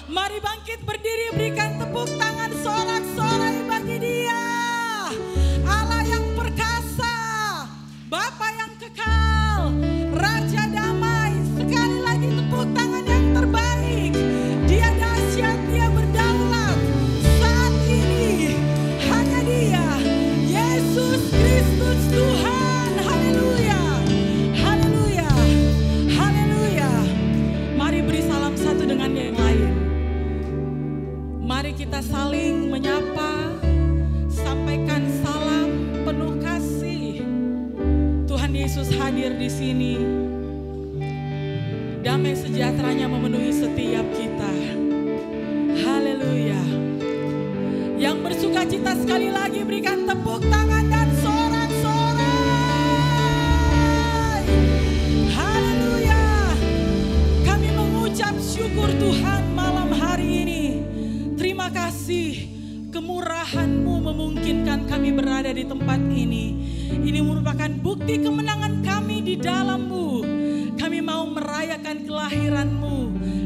Mari bangkit berdiri, berikan tepuk tangan sorak-sorai bagi Dia. Allah yang perkasa, Bapa yang kekal, Raja damai. Sekali lagi tepuk tangan yang terbaik. Dia dahsyat, Dia berdaulat. Saat ini hanya Dia, Yesus Kristus Tuhan. Haleluya, haleluya, haleluya. Mari beri salam satu dengan yang lain. Mari kita saling menyapa, sampaikan salam penuh kasih. Tuhan Yesus hadir di sini. Damai sejahteranya memenuhi setiap kita. Haleluya. Yang bersuka cita sekali lagi berikan tepuk tangan dan sorak-sorai. Haleluya. Kami mengucap syukur Tuhan malam hari ini. Terima kasih, kemurahan-Mu memungkinkan kami berada di tempat ini. Ini merupakan bukti kemenangan kami di dalam-Mu. Kami mau merayakan kelahiran-Mu,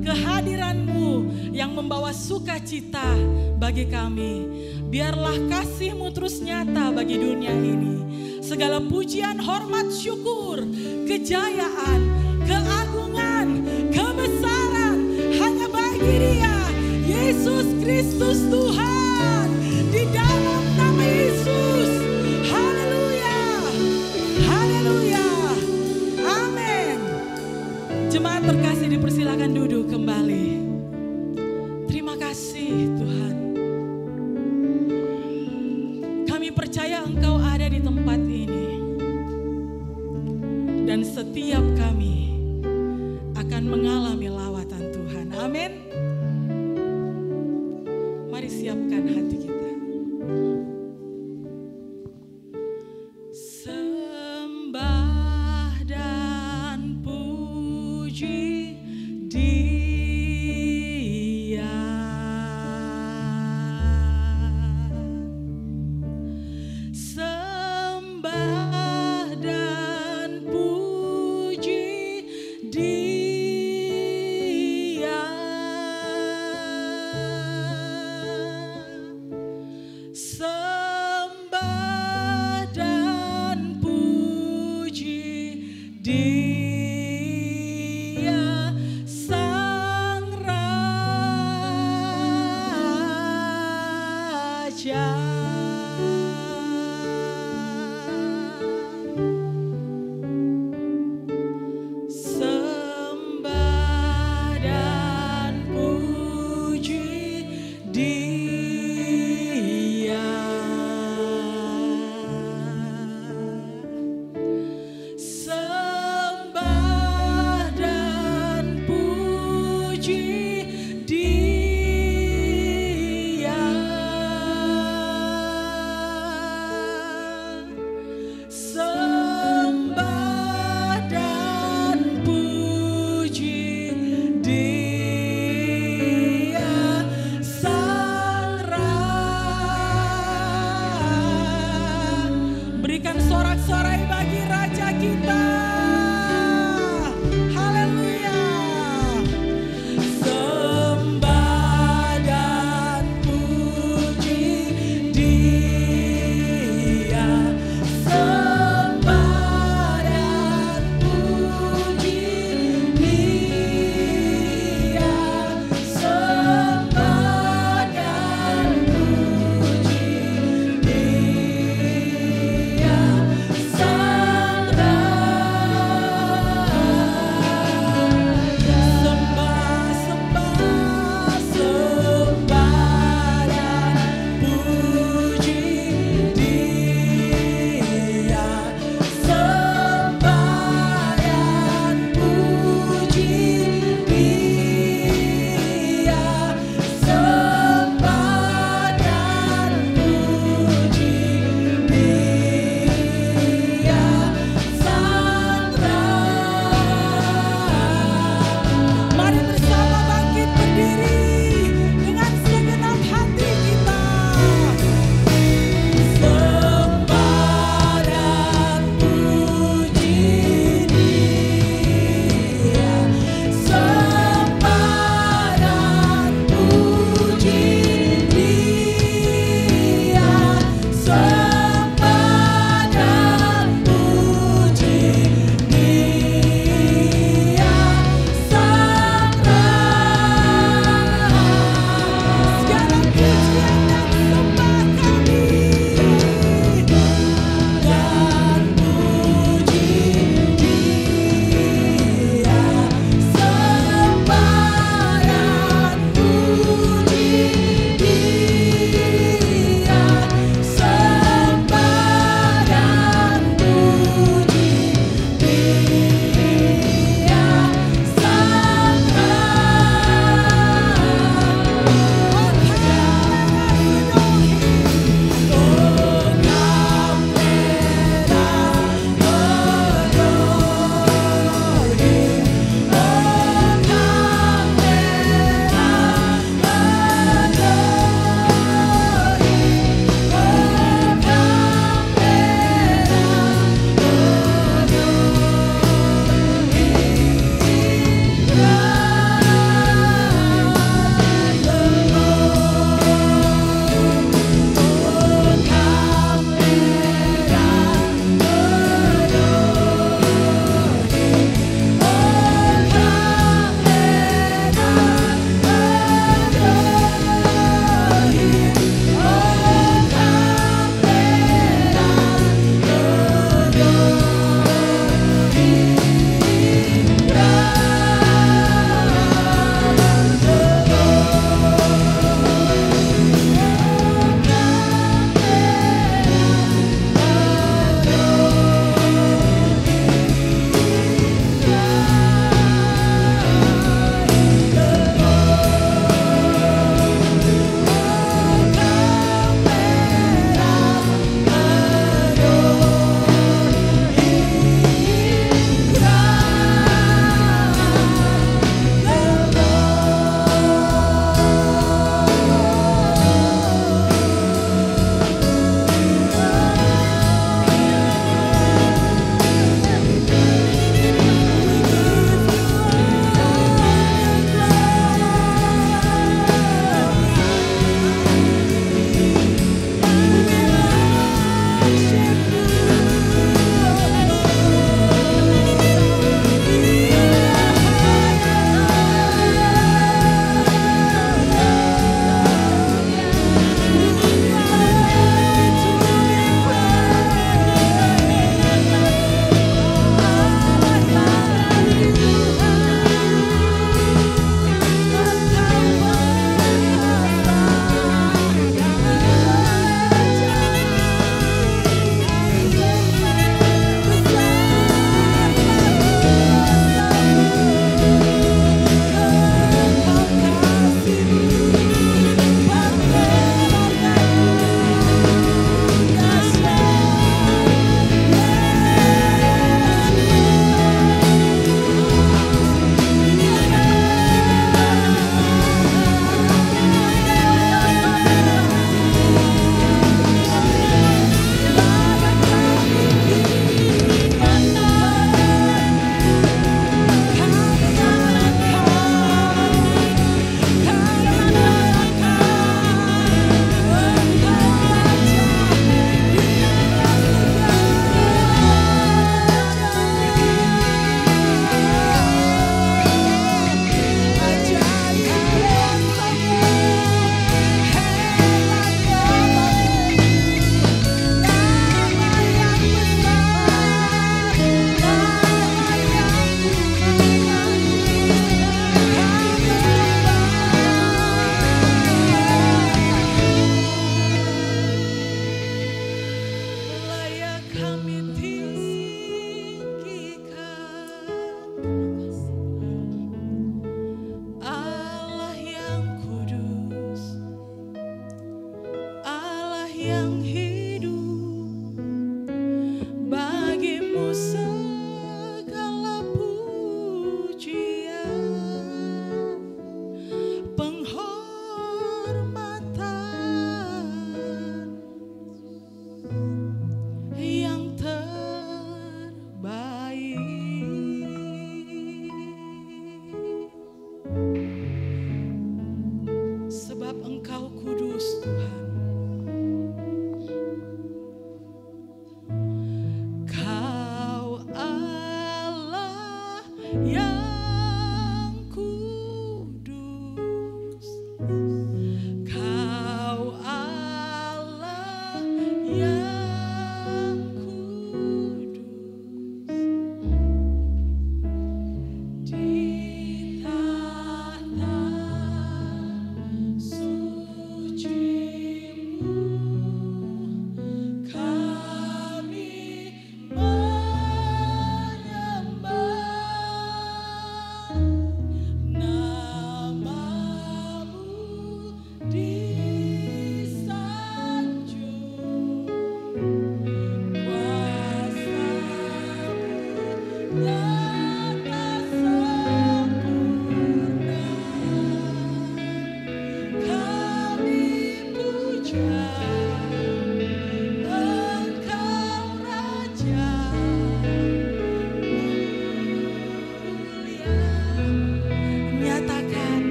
kehadiran-Mu yang membawa sukacita bagi kami. Biarlah kasih-Mu terus nyata bagi dunia ini. Segala pujian, hormat, syukur, kejayaan, keagungan, kebesaran hanya bagi Dia, Yesus Kristus Tuhan. Di dalam nama Yesus. Haleluya. Haleluya. Amin. Jemaat terkasih dipersilakan duduk kembali. Terima kasih Tuhan. Kami percaya Engkau ada di tempat ini. Dan setiap kami akan mengalami lawatan Tuhan. Amin. Mari siapkan hati kita. Sembah dan puji Dia. Sembah dan puji Dia.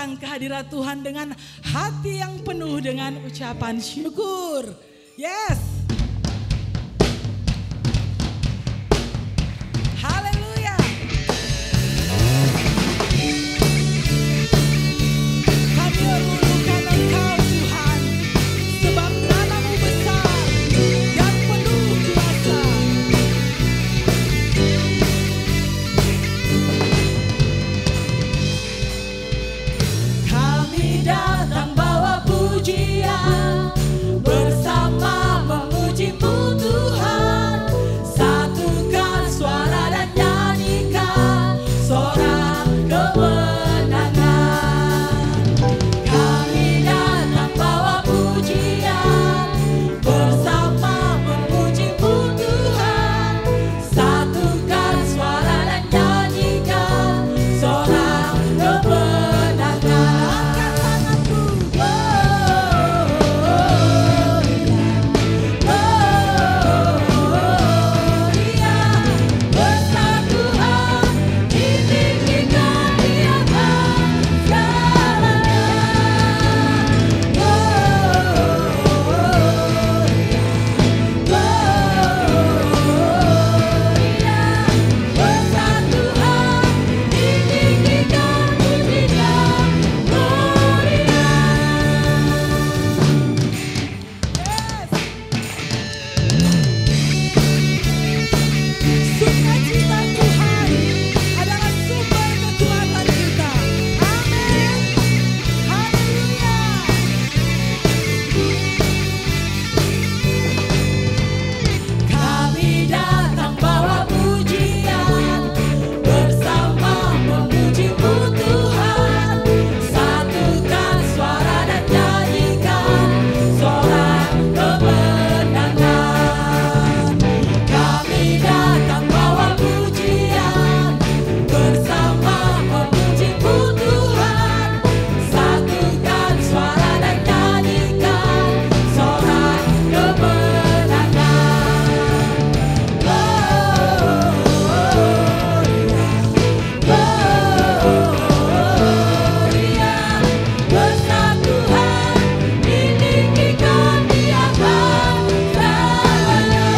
datang ke hadirat Tuhan dengan hati yang penuh dengan ucapan syukur. Yes. Haleluya. Kami memuliakan Engkau Tuhan, sebab nama-Mu besar dan penuh kuasa. Kami datang bawa pujian, bersama memuji-Mu Tuhan. Satukan suara dan nyanyikan sorak kemenangan. Kami datang bawa pujian, bersama memuji-Mu Tuhan. Satukan suara dan nyanyikan sorak kemenangan. Angkat tanganmu. Besar Tuhan, ditinggikan di atas segalanya. Besar Tuhan, ditinggikan pujinya gloria. Sukacita Tuhan adalah sumber kekuatan kita. Amin. Haleluya. Kami datang bawa pujian, bersama memuji-Mu Tuhan. Satukan suara dan nyanyikan sorak kemenangan. Kami datang bawa pujian, bersama memuji-Mu Tuhan. Satukan suara dan nyanyikan sorak kemenangan. Gloria, besar Tuhan, ditinggikan di atas segalanya.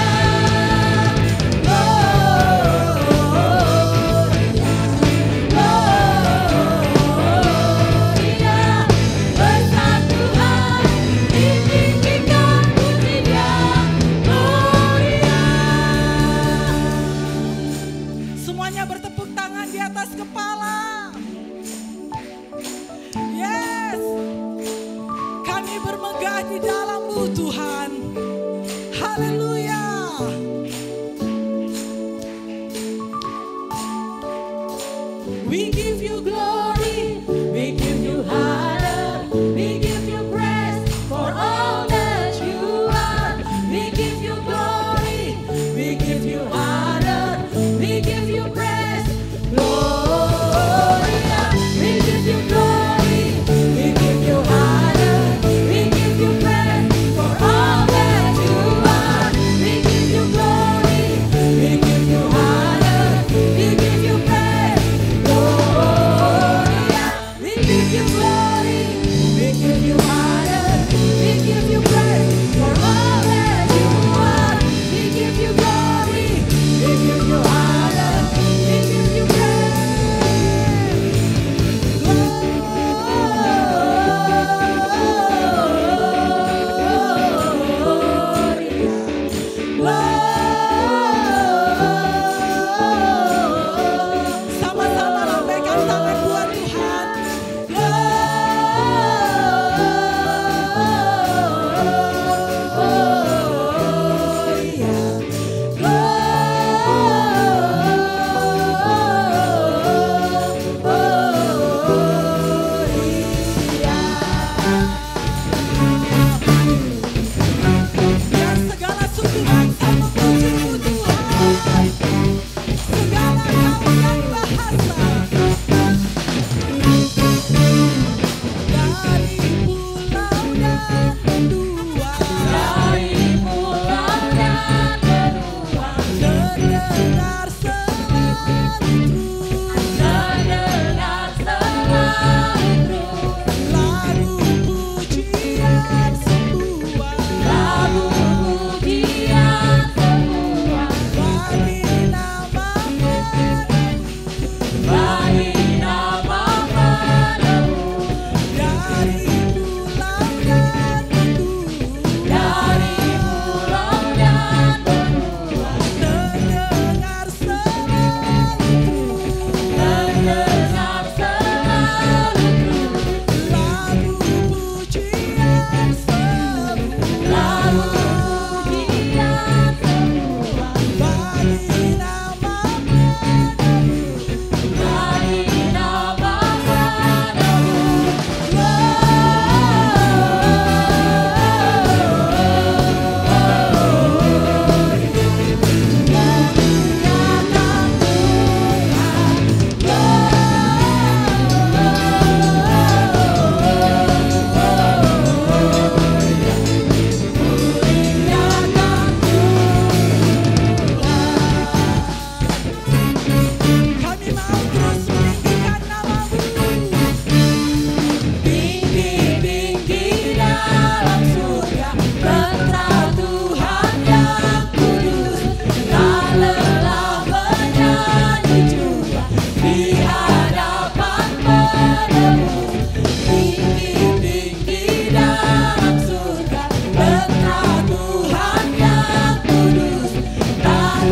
Gloria, besar Tuhan, ditinggikan pujinya gloria. Semuanya bertepuk tangan di atas kepala. Yes. Kami bermegah di dalam-Mu Tuhan. Haleluya. We give you glory, we give you honor, we give you praise for all that you are. We give you glory, we give you honor, we give you praise. Gloria, we give you glory, we give you honor, we give you praise for all that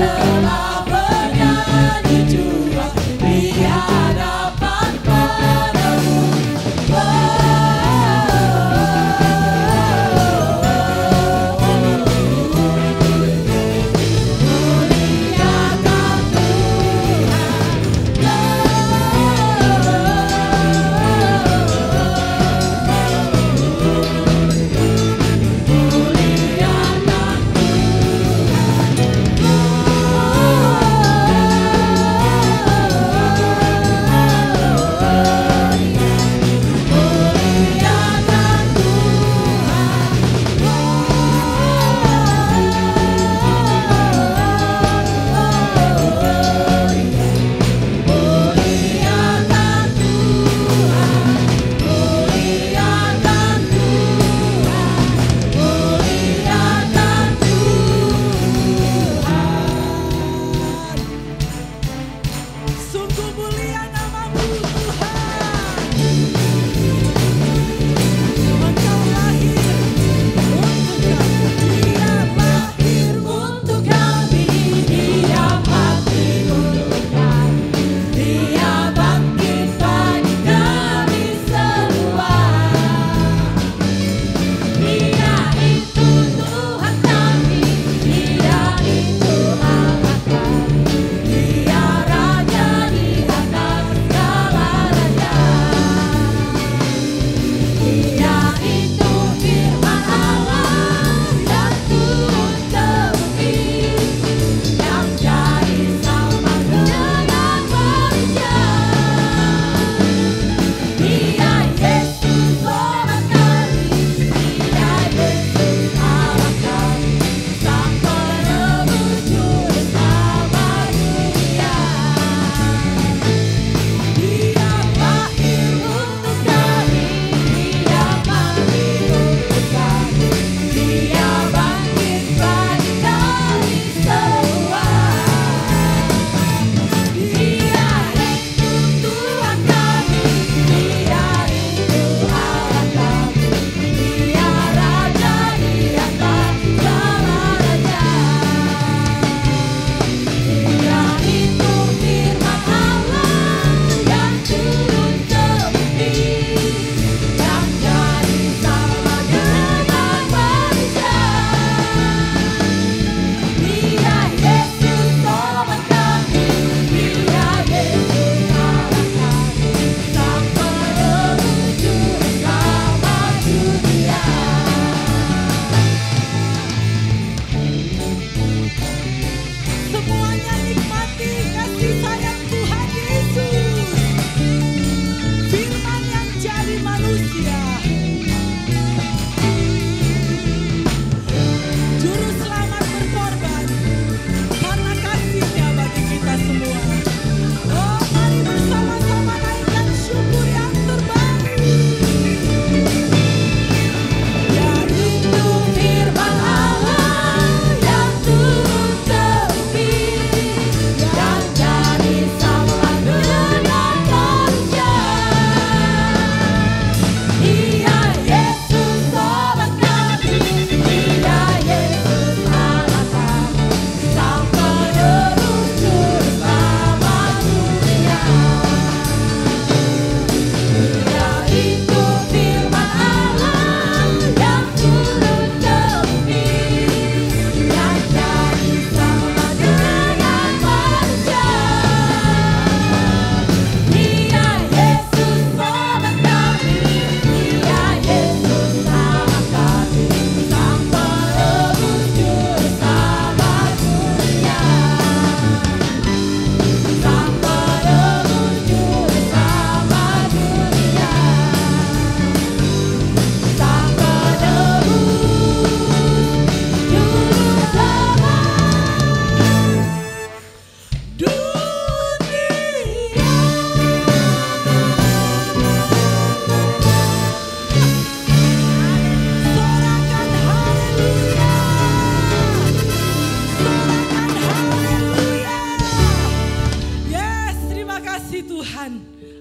telah bernyanyi jua di hadapan penebus.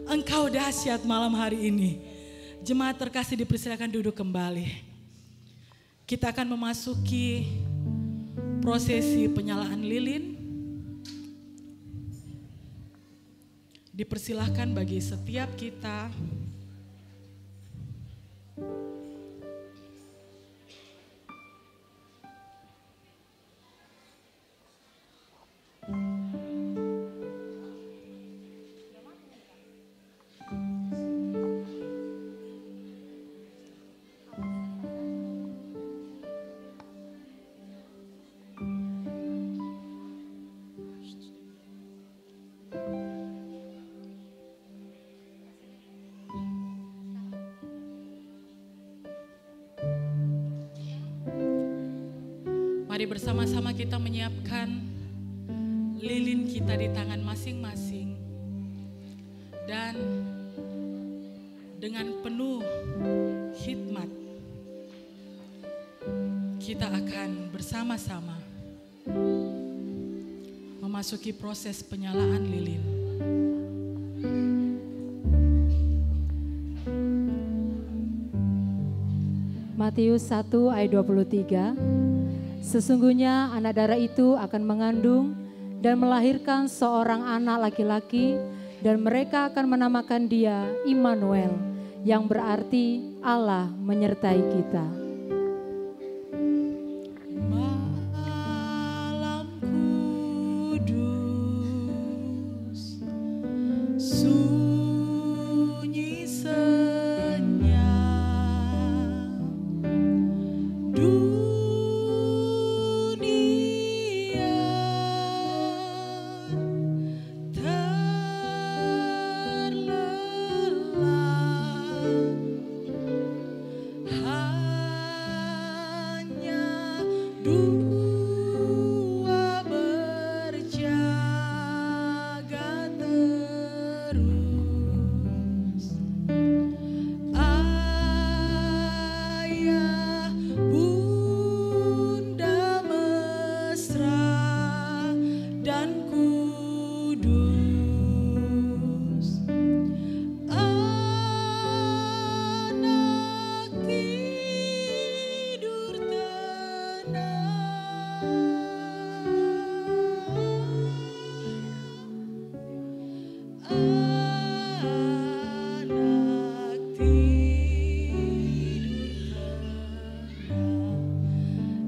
Engkau dahsyat malam hari ini. Jemaat terkasih dipersilakan duduk kembali. Kita akan memasuki prosesi penyalaan lilin. Dipersilahkan bagi setiap kita mari bersama-sama kita menyiapkan lilin kita di tangan masing-masing. Dan dengan penuh hikmat kita akan bersama-sama memasuki proses penyalaan lilin. Matius 1 ayat 23. Sesungguhnya anak darah itu akan mengandung dan melahirkan seorang anak laki-laki, dan mereka akan menamakan dia Immanuel, yang berarti Allah menyertai kita. Malam kudus, sunyi senyap, dua berjaga terus. Ayah bunda mesra dan kudus. Anak tidur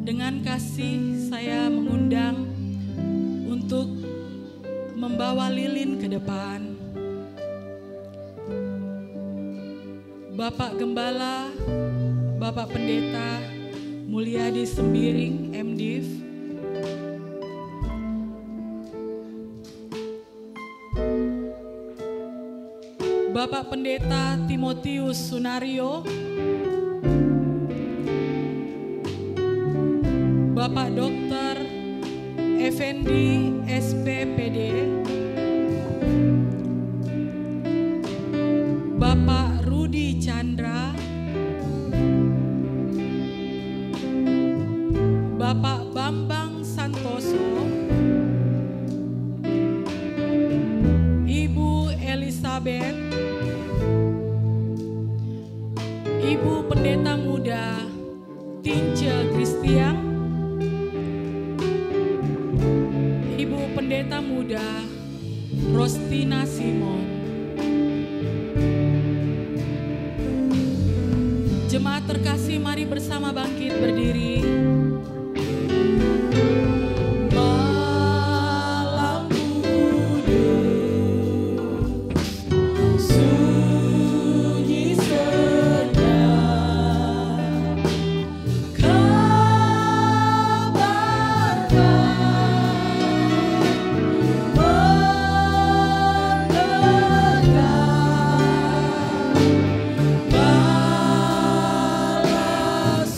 dengan kasih saya mengundang untuk membawa lilin ke depan. Bapak Gembala, Bapak Pendeta Mulyadi Sembiring, MDiv, Bapak Pendeta Timotius Sunario, Bapak Dr. Effendi SPPD, Bapak Rudi Chandra, Bapak Bambang Santoso, Ibu Elizabeth, Ibu Pendeta Muda Tince Kristian, Ibu Pendeta Muda Rostina Simon. Jemaat terkasih, mari bersama bangkit berdiri. Malam kudus, sunyi senyap, kabarkan mendengar balas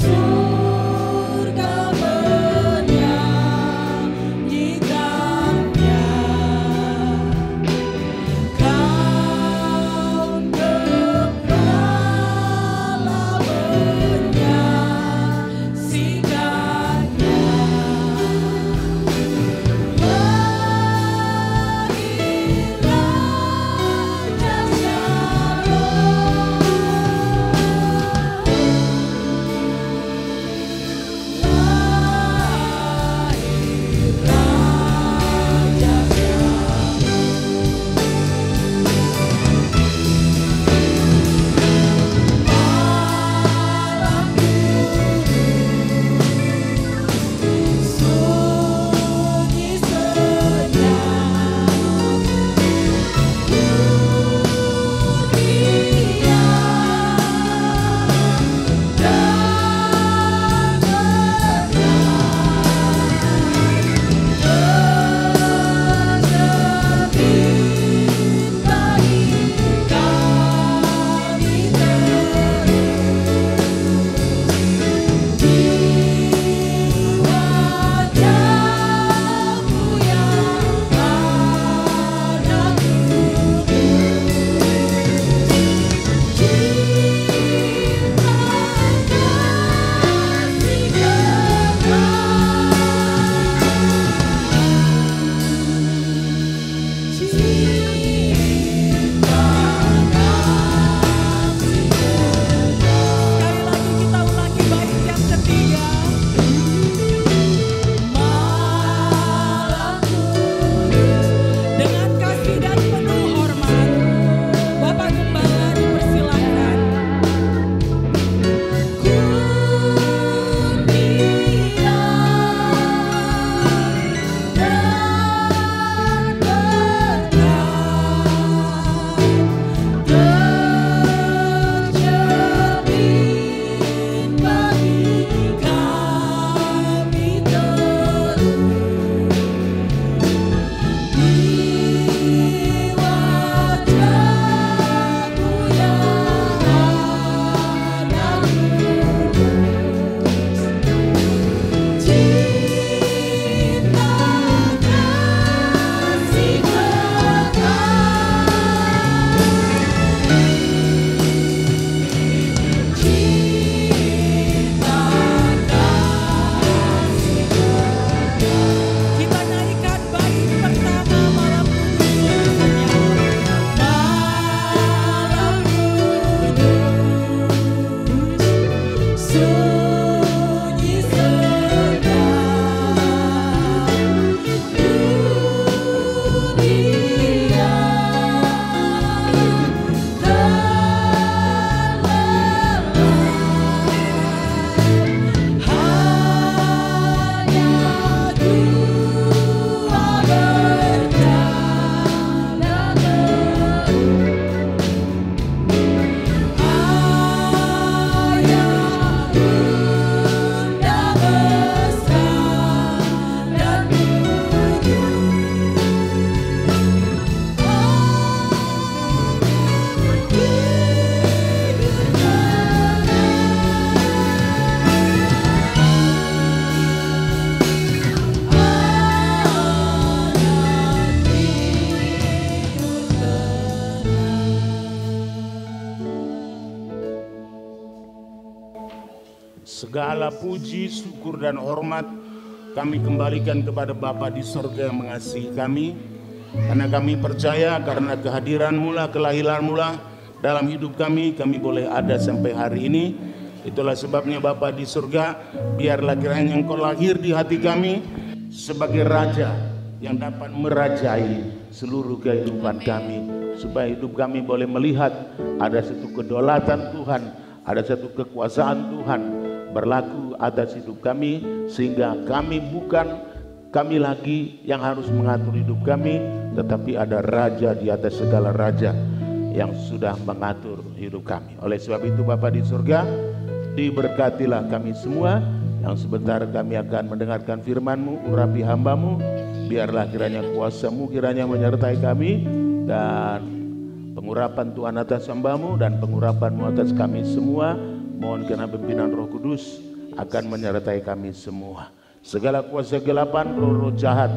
Segala puji, syukur dan hormat kami kembalikan kepada Bapa di surga yang mengasihi kami. Karena kami percaya karena kehadiran-Mu lah, kelahiran-Mu lah dalam hidup kami boleh ada sampai hari ini. Itulah sebabnya Bapa di surga, biarlah kiranya Engkau lahir di hati kami sebagai Raja yang dapat merajai seluruh kehidupan kami. Supaya hidup kami boleh melihat ada satu kedaulatan Tuhan, ada satu kekuasaan Tuhan berlaku atas hidup kami, sehingga kami bukan kami lagi yang harus mengatur hidup kami, tetapi ada Raja di atas segala raja yang sudah mengatur hidup kami. Oleh sebab itu Bapa di surga, diberkatilah kami semua yang sebentar kami akan mendengarkan firman-Mu, urapi hamba-Mu. Biarlah kiranya kuasa-Mu kiranya menyertai kami, dan pengurapan Tuhan atas hamba-Mu dan pengurapan-Mu atas kami semua. Mohon kiranya pimpinan Roh Kudus akan menyertai kami semua. Segala kuasa gelapan, roh-roh jahat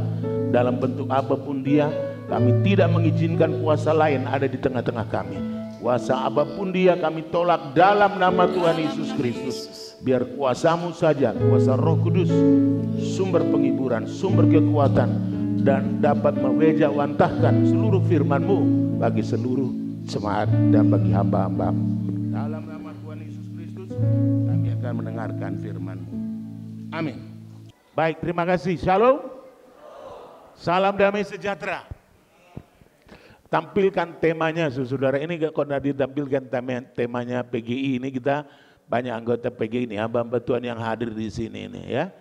dalam bentuk apapun dia, kami tidak mengizinkan kuasa lain ada di tengah-tengah kami. Kuasa apapun dia kami tolak dalam nama Tuhan Yesus Kristus. Biar kuasa-Mu saja, kuasa Roh Kudus, sumber penghiburan, sumber kekuatan, dan dapat mewejawantahkan seluruh firman-Mu bagi seluruh jemaat dan bagi hamba-hamba-Mu. Dalam nama Tuhan Yesus Kristus kami akan mendengarkan firman-Mu. Amin. Baik, terima kasih. Shalom. Salam damai sejahtera. Tampilkan temanya, saudara. Ini kalau ditampilkan temanya PGI ini, kita banyak anggota PGI ini, hamba-hamba Tuhan yang hadir di sini ini ya.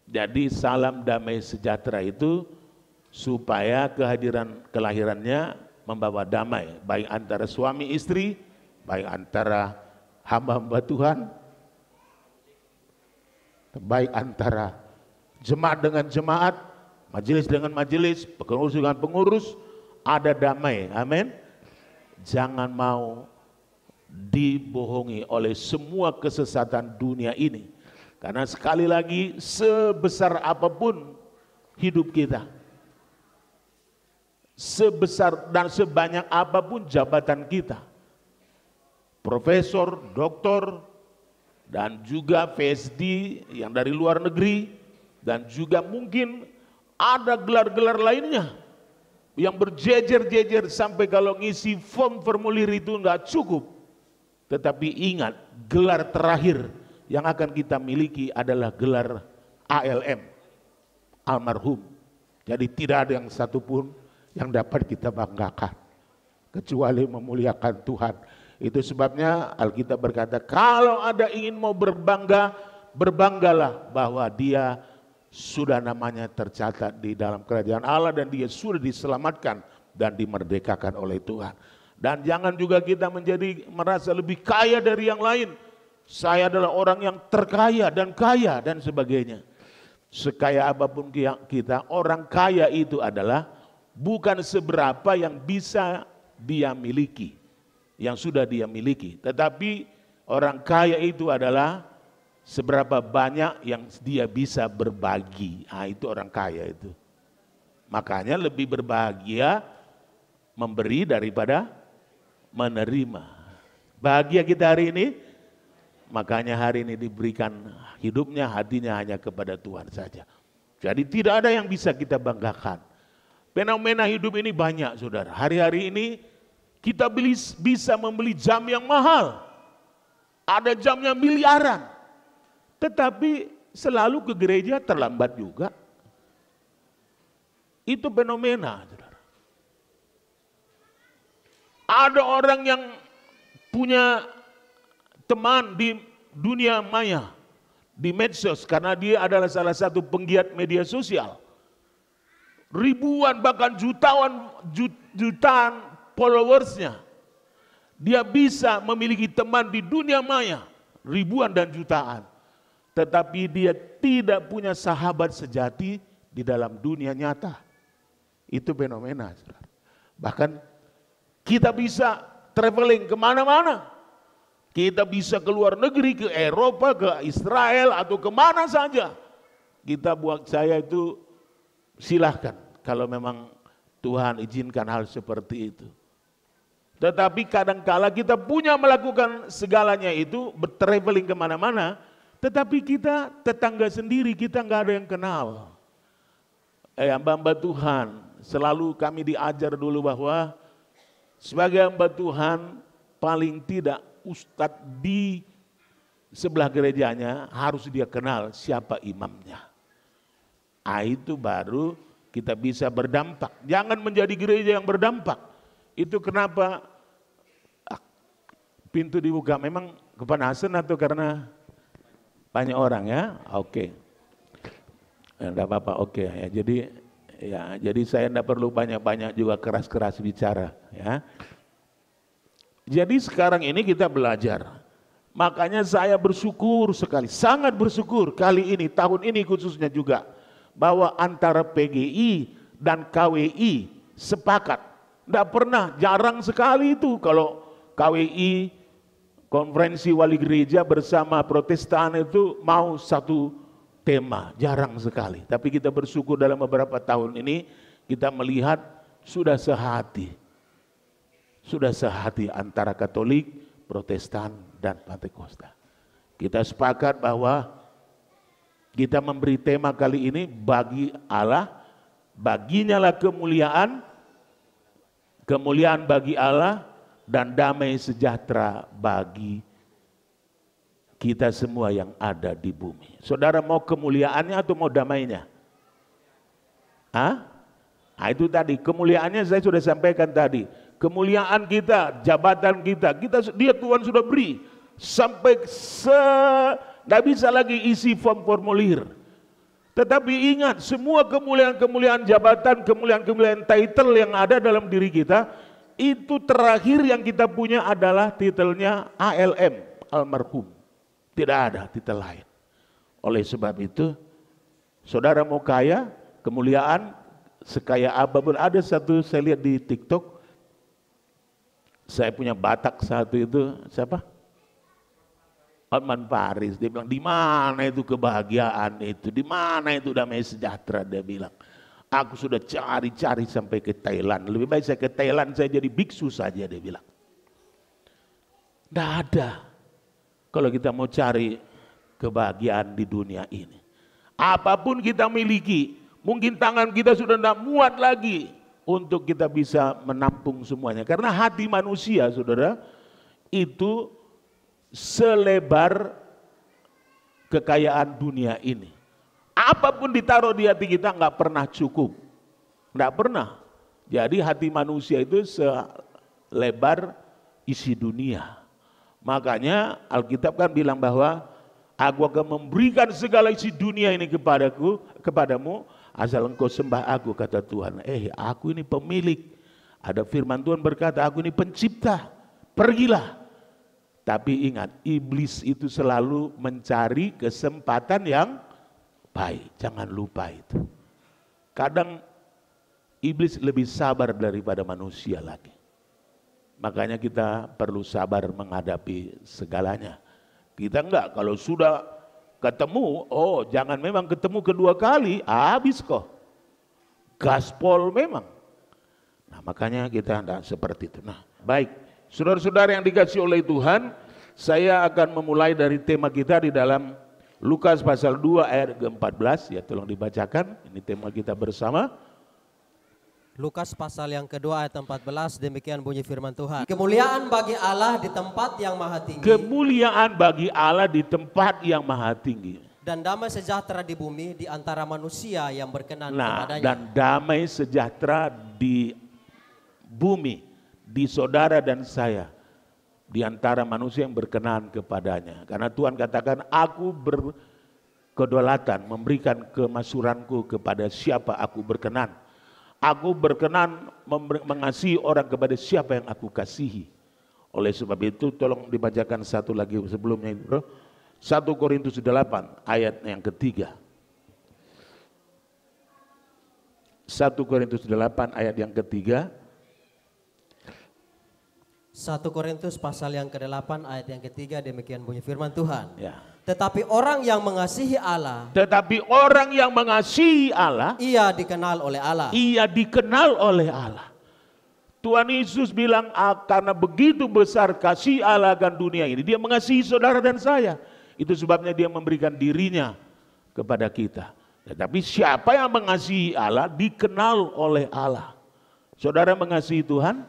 Jadi salam damai sejahtera itu supaya kelahirannya membawa damai, baik antara suami istri, baik antara hamba-hamba Tuhan, baik antara jemaat dengan jemaat, majelis dengan majelis, pengurus dengan pengurus, ada damai. Amin. Jangan mau dibohongi oleh semua kesesatan dunia ini. Karena sekali lagi, sebesar apapun hidup kita, sebesar dan sebanyak apapun jabatan kita, profesor, doktor, dan juga PhD yang dari luar negeri, dan juga mungkin ada gelar-gelar lainnya. yang berjejer-jejer sampai kalau ngisi form formulir itu nggak cukup. Tetapi ingat, gelar terakhir yang akan kita miliki adalah gelar ALM, almarhum. Jadi tidak ada yang satupun yang dapat kita banggakan kecuali memuliakan Tuhan. Itu sebabnya Alkitab berkata, kalau ada ingin mau berbangga, berbanggalah bahwa dia sudah namanya tercatat di dalam kerajaan Allah dan dia sudah diselamatkan dan dimerdekakan oleh Tuhan. Dan jangan juga kita merasa lebih kaya dari yang lain. Saya adalah orang yang terkaya dan kaya dan sebagainya. Sekaya apapun kita, orang kaya itu adalah bukan seberapa yang bisa dia miliki, yang sudah dia miliki. Tetapi orang kaya itu adalah seberapa banyak yang dia bisa berbagi. Itu orang kaya itu. Makanya lebih berbahagia memberi daripada menerima. Bahagia kita hari ini, makanya hari ini diberikan hidupnya, hatinya hanya kepada Tuhan saja. Jadi tidak ada yang bisa kita banggakan. Fenomena hidup ini banyak, saudara. Hari-hari ini kita bisa membeli jam yang mahal. Ada jamnya miliaran. Tetapi selalu ke gereja terlambat juga. Itu fenomena, saudara. Ada orang yang punya teman di dunia maya, di medsos, karena dia adalah salah satu penggiat media sosial. Ribuan bahkan jutaan followersnya. Dia bisa memiliki teman di dunia maya, ribuan dan jutaan. Tetapi dia tidak punya sahabat sejati di dalam dunia nyata. Itu fenomena, saudara. Bahkan kita bisa traveling kemana-mana. Kita bisa ke luar negeri, ke Eropa, ke Israel, atau kemana saja. Kita buat saya itu silahkan kalau memang Tuhan izinkan hal seperti itu. Tetapi kadangkala kita punya melakukan segalanya itu, bertraveling kemana-mana, tetapi kita tetangga sendiri, kita nggak ada yang kenal. Hamba-hamba Tuhan, selalu kami diajar dulu bahwa sebagai hamba Tuhan, paling tidak ustadz di sebelah gerejanya harus dia kenal siapa imamnya. Itu baru kita bisa berdampak. Jangan menjadi gereja yang berdampak. Itu kenapa pintu dibuka. Memang kepanasan atau karena banyak orang ya? Oke. Enggak apa-apa, oke ya. Jadi saya enggak perlu banyak-banyak juga keras-keras bicara ya. Jadi sekarang ini kita belajar. Makanya saya bersyukur sekali, sangat bersyukur kali ini, tahun ini khususnya juga, bahwa antara PGI dan KWI sepakat. Enggak pernah, jarang sekali itu kalau KWI, konferensi wali gereja bersama Protestan itu mau satu tema, jarang sekali. Tapi kita bersyukur dalam beberapa tahun ini kita melihat sudah sehati. Sudah sehati antara Katolik, Protestan, dan Pentakosta. Kita sepakat bahwa kita memberi tema kali ini bagi Allah, baginya lah kemuliaan, kemuliaan bagi Allah, dan damai sejahtera bagi kita semua yang ada di bumi. Saudara mau kemuliaannya atau mau damainya? Itu tadi, kemuliaannya saya sudah sampaikan tadi. Kemuliaan kita, jabatan kita, dia Tuhan sudah beri. Sampai tidak bisa lagi isi form formulir. Tetapi ingat, semua kemuliaan-kemuliaan jabatan, kemuliaan-kemuliaan title yang ada dalam diri kita, itu terakhir yang kita punya adalah titelnya ALM, almarhum. Tidak ada titel lain. Oleh sebab itu, saudara mau kaya, kemuliaan, sekaya apapun. Ada satu saya lihat di TikTok, saya punya Batak satu itu, siapa? Hotman Paris. Dia bilang, di mana itu kebahagiaan itu? Di mana itu damai sejahtera? Dia bilang, aku sudah cari-cari sampai ke Thailand. Lebih baik saya ke Thailand, saya jadi biksu saja, dia bilang. Tidak ada. Kalau kita mau cari kebahagiaan di dunia ini. Apapun kita miliki, mungkin tangan kita sudah tidak muat lagi untuk kita bisa menampung semuanya. Karena hati manusia, saudara, itu selebar kekayaan dunia ini. Apapun ditaruh di hati kita nggak pernah cukup. Nggak pernah. Jadi hati manusia itu selebar isi dunia. Makanya Alkitab kan bilang bahwa aku akan memberikan segala isi dunia ini kepadamu, asal engkau sembah aku, kata Tuhan. Aku ini pemilik. Ada firman Tuhan berkata, aku ini pencipta. Pergilah. Tapi ingat, iblis itu selalu mencari kesempatan yang baik. Jangan lupa itu. Kadang iblis lebih sabar daripada manusia lagi. Makanya kita perlu sabar menghadapi segalanya. Kita enggak, kalau sudah ketemu, jangan memang ketemu kedua kali, habis kok. Gaspol memang. Nah, makanya kita enggak seperti itu. Nah, baik. Saudara-saudara yang dikasihi oleh Tuhan, saya akan memulai dari tema kita di dalam Lukas pasal 2 ayat ke-14, ya tolong dibacakan, ini tema kita bersama. Lukas pasal yang kedua ayat 14, demikian bunyi firman Tuhan. Kemuliaan bagi Allah di tempat yang maha tinggi. Kemuliaan bagi Allah di tempat yang maha tinggi. Dan damai sejahtera di bumi di antara manusia yang berkenan kepadanya. Dan damai sejahtera di bumi, di saudara dan saya, di antara manusia yang berkenan kepadanya. Karena Tuhan katakan, aku berkedaulatan memberikan kemasuranku kepada siapa aku berkenan. Aku berkenan mengasihi orang kepada siapa yang aku kasihi. Oleh sebab itu tolong dibacakan satu lagi sebelumnya itu, bro. 1 Korintus 8 ayat yang ketiga. 1 Korintus 8 ayat yang ketiga. 1 Korintus pasal yang ke-8 ayat yang ketiga, demikian bunyi firman Tuhan. Ya. Tetapi orang yang mengasihi Allah, ia dikenal oleh Allah. Ia dikenal oleh Allah. Tuhan Yesus bilang, karena begitu besar kasih Allah akan dunia ini, dia mengasihi saudara dan saya. Itu sebabnya dia memberikan dirinya kepada kita. Tetapi siapa yang mengasihi Allah, dikenal oleh Allah. Saudara mengasihi Tuhan?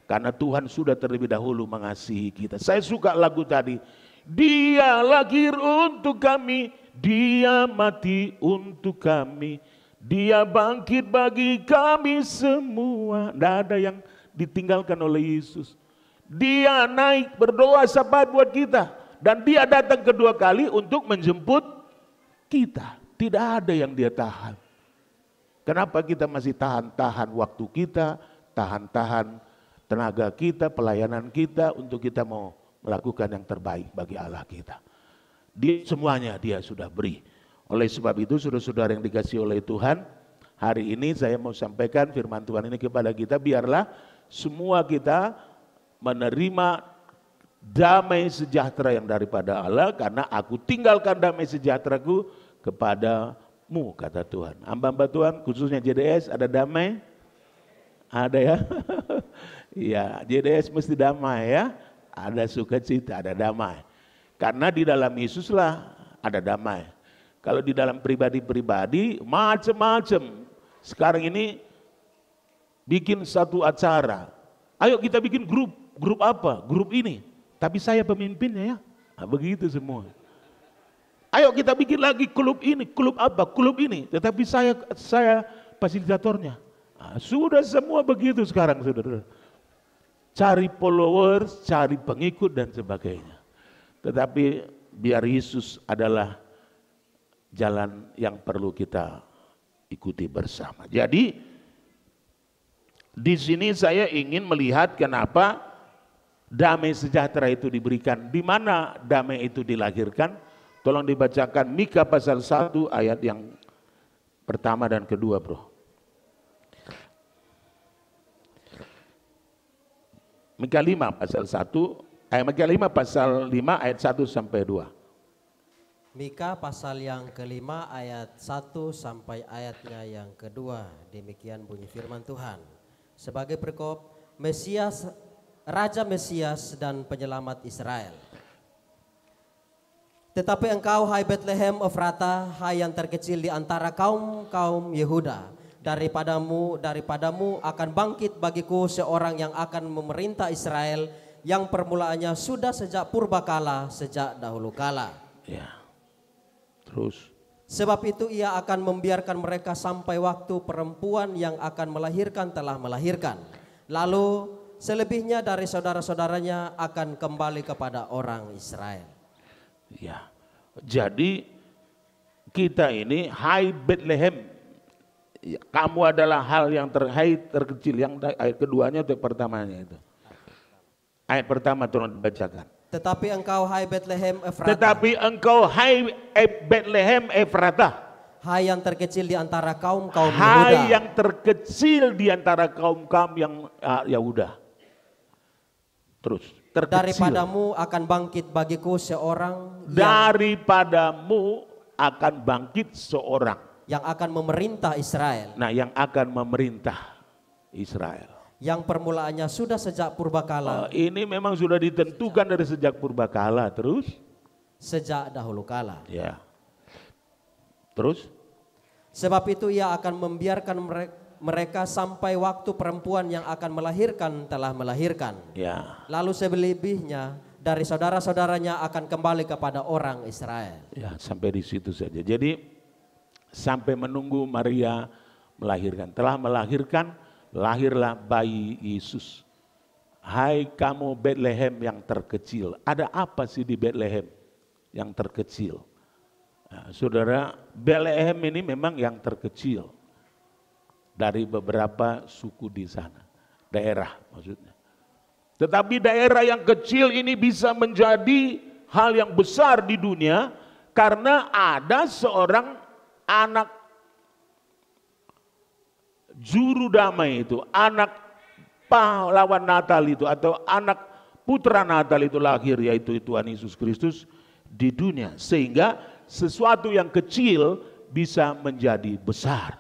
Karena Tuhan sudah terlebih dahulu mengasihi kita. Saya suka lagu tadi. Dia lahir untuk kami, dia mati untuk kami, dia bangkit bagi kami semua. Tidak ada yang ditinggalkan oleh Yesus. Dia naik berdoa syafaat buat kita. Dan dia datang kedua kali untuk menjemput kita. Tidak ada yang dia tahan. Kenapa kita masih tahan-tahan waktu kita, tahan-tahan tenaga kita, pelayanan kita untuk kita mau melakukan yang terbaik bagi Allah kita. Semuanya dia sudah beri. Oleh sebab itu saudara-saudara yang dikasihi oleh Tuhan, hari ini saya mau sampaikan firman Tuhan ini kepada kita, biarlah semua kita menerima damai sejahtera yang daripada Allah, karena aku tinggalkan damai sejahteraku kepadamu, kata Tuhan. Hamba-hamba Tuhan khususnya JDS ada damai? Ada ya? Iya, JDS mesti damai ya. Ada sukacita, ada damai. Karena di dalam Yesuslah ada damai. Kalau di dalam pribadi-pribadi macam-macam. Sekarang ini bikin satu acara. Ayo kita bikin grup. Grup apa? Grup ini. Tapi saya pemimpinnya ya. Nah, begitu semua. Ayo kita bikin lagi klub ini. Klub apa? Klub ini. Tetapi saya fasilitatornya. Nah, sudah semua begitu sekarang, saudara. Cari followers, cari pengikut dan sebagainya. Tetapi biar Yesus adalah jalan yang perlu kita ikuti bersama. Jadi di sini saya ingin melihat kenapa damai sejahtera itu diberikan. Di mana damai itu dilahirkan? Tolong dibacakan Mika pasal 1 ayat yang pertama dan kedua, bro. Mika 5 pasal 1, Mika 5 pasal 5 ayat 1 sampai 2. Mika pasal yang kelima ayat 1 sampai ayatnya yang kedua. Demikian bunyi firman Tuhan. Sebagai perikop, Mesias, Raja Mesias dan penyelamat Israel. Tetapi engkau, hai Bethlehem Efrata, hai yang terkecil di antara kaum-kaum Yehuda, Daripadamu akan bangkit bagiku seorang yang akan memerintah Israel, yang permulaannya sudah sejak purbakala, sejak dahulu kala. Ya. Terus. Sebab itu ia akan membiarkan mereka sampai waktu perempuan yang akan melahirkan telah melahirkan. Lalu selebihnya dari saudara-saudaranya akan kembali kepada orang Israel. Ya. Jadi kita ini, hai Bethlehem, ya, kamu adalah hal yang terkecil. Yang ayat keduanya atau pertamanya itu? Ayat pertama tolong dibacakan. Tetapi engkau hai Bethlehem Efratah. Tetapi engkau hai Bethlehem Efratah. Hai yang terkecil di antara kaum-kaum Yehuda. Hai yang terkecil di antara kaum-kaum yang Yehuda. Terus, terkecil. Daripadamu akan bangkit bagiku seorang Daripadamu akan bangkit seorang yang akan memerintah Israel. Nah, yang akan memerintah Israel. Yang permulaannya sudah sejak purbakala. Ini memang sudah ditentukan dari sejak purbakala, terus Sejak dahulu kala. ya. Terus Sebab itu ia akan membiarkan mereka sampai waktu perempuan yang akan melahirkan telah melahirkan. ya. Lalu selebihnya dari saudara-saudaranya akan kembali kepada orang Israel. Ya, sampai di situ saja. Jadi sampai menunggu Maria melahirkan. Telah melahirkan, lahirlah bayi Yesus. Hai kamu Bethlehem yang terkecil. Ada apa sih di Bethlehem yang terkecil? Nah, saudara, Bethlehem ini memang yang terkecil dari beberapa suku di sana. Daerah maksudnya. Tetapi daerah yang kecil ini bisa menjadi hal yang besar di dunia karena ada seorang anak juru damai itu, anak pahlawan Natal itu atau anak putra Natal itu lahir, yaitu Tuhan Yesus Kristus di dunia. Sehingga sesuatu yang kecil bisa menjadi besar.